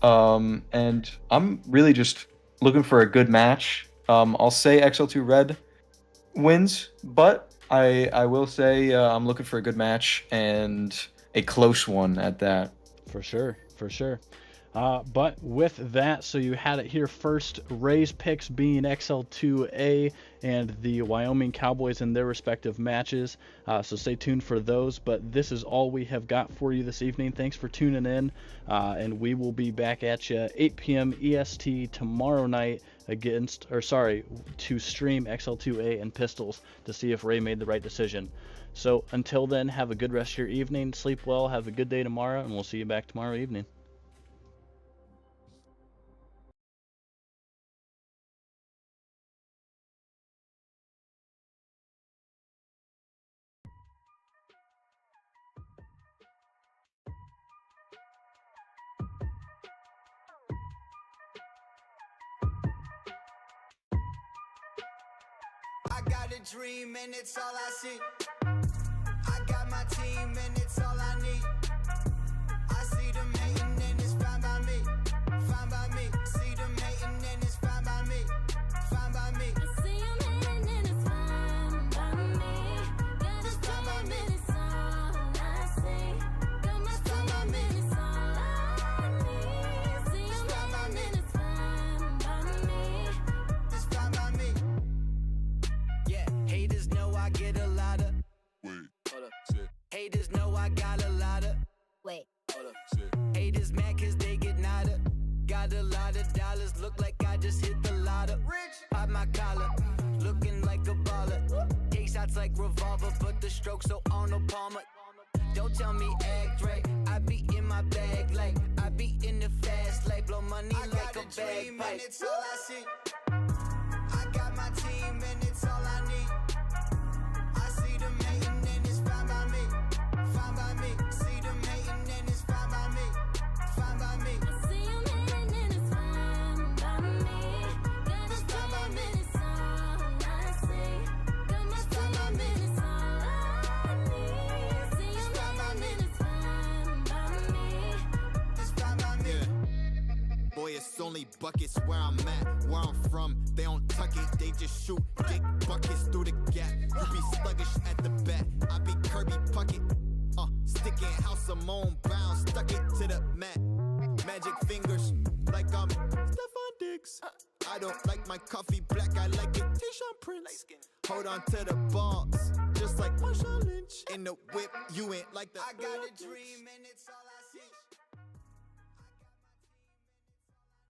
And I'm really just looking for a good match. I'll say XL2 Red wins, but I will say I'm looking for a good match and a close one at that. For sure, for sure. But with that, so you had it here first, Ray's picks being XL2A and the Wyoming Cowboys in their respective matches. So stay tuned for those. But this is all we have got for you this evening. Thanks for tuning in. And we will be back at you 8 p.m. EST tomorrow night to stream XL2A and Pistols to see if Ray made the right decision. So until then, have a good rest of your evening. Sleep well. Have a good day tomorrow. And we'll see you back tomorrow evening. I got a dream and it's all I see. I got my team and it's all I need. I see them hating and it's fine by me. Fine by me. See them hating and it's fine by me. Fine by me. I see 'em hating and it's fine by me. Got a dream and it's all I see. Got my team and it's all I need. See 'em hating and it's fine by me. It's fine by me. Yeah, haters know I get a lot of. Wait, Hold up. shit, Haters know I got a lot of. Wait. Hold up. shit. Haters mad cause they get nada. Got a lot of dollars, look like I just hit the lotto. Rich, pop my collar, looking like a baller. Take shots like revolver, but the stroke so Arnold Palmer. Don't tell me act right, I be in my bag like I be in the fast life, blow money like a bag pipe. It's all I see. I got my team and it's all I need. I see them hating and it's fine by me. Fine by me. See them hating and it's fine by me. Fine by me. I see 'em hating and it's fine by me. Got a dream and it's all I see. Got my team and it's all I need. See 'em hating and it's fine by me. It's fine by me. Boy, it's only buckets where I'm at, where I'm from. They don't tuck it, they just shoot. Get buckets through the gap. You be sluggish at the bat. I be Kirby Puckett. Sticking House of Moan Brown, stuck it to the mat. Magic fingers, like I'm Stephon Diggs. I don't like my coffee black, I like it Tayshaun Prince. Hold on to the balls, just like Marshawn Lynch. In the whip, you ain't like the. I got a dream and it's all I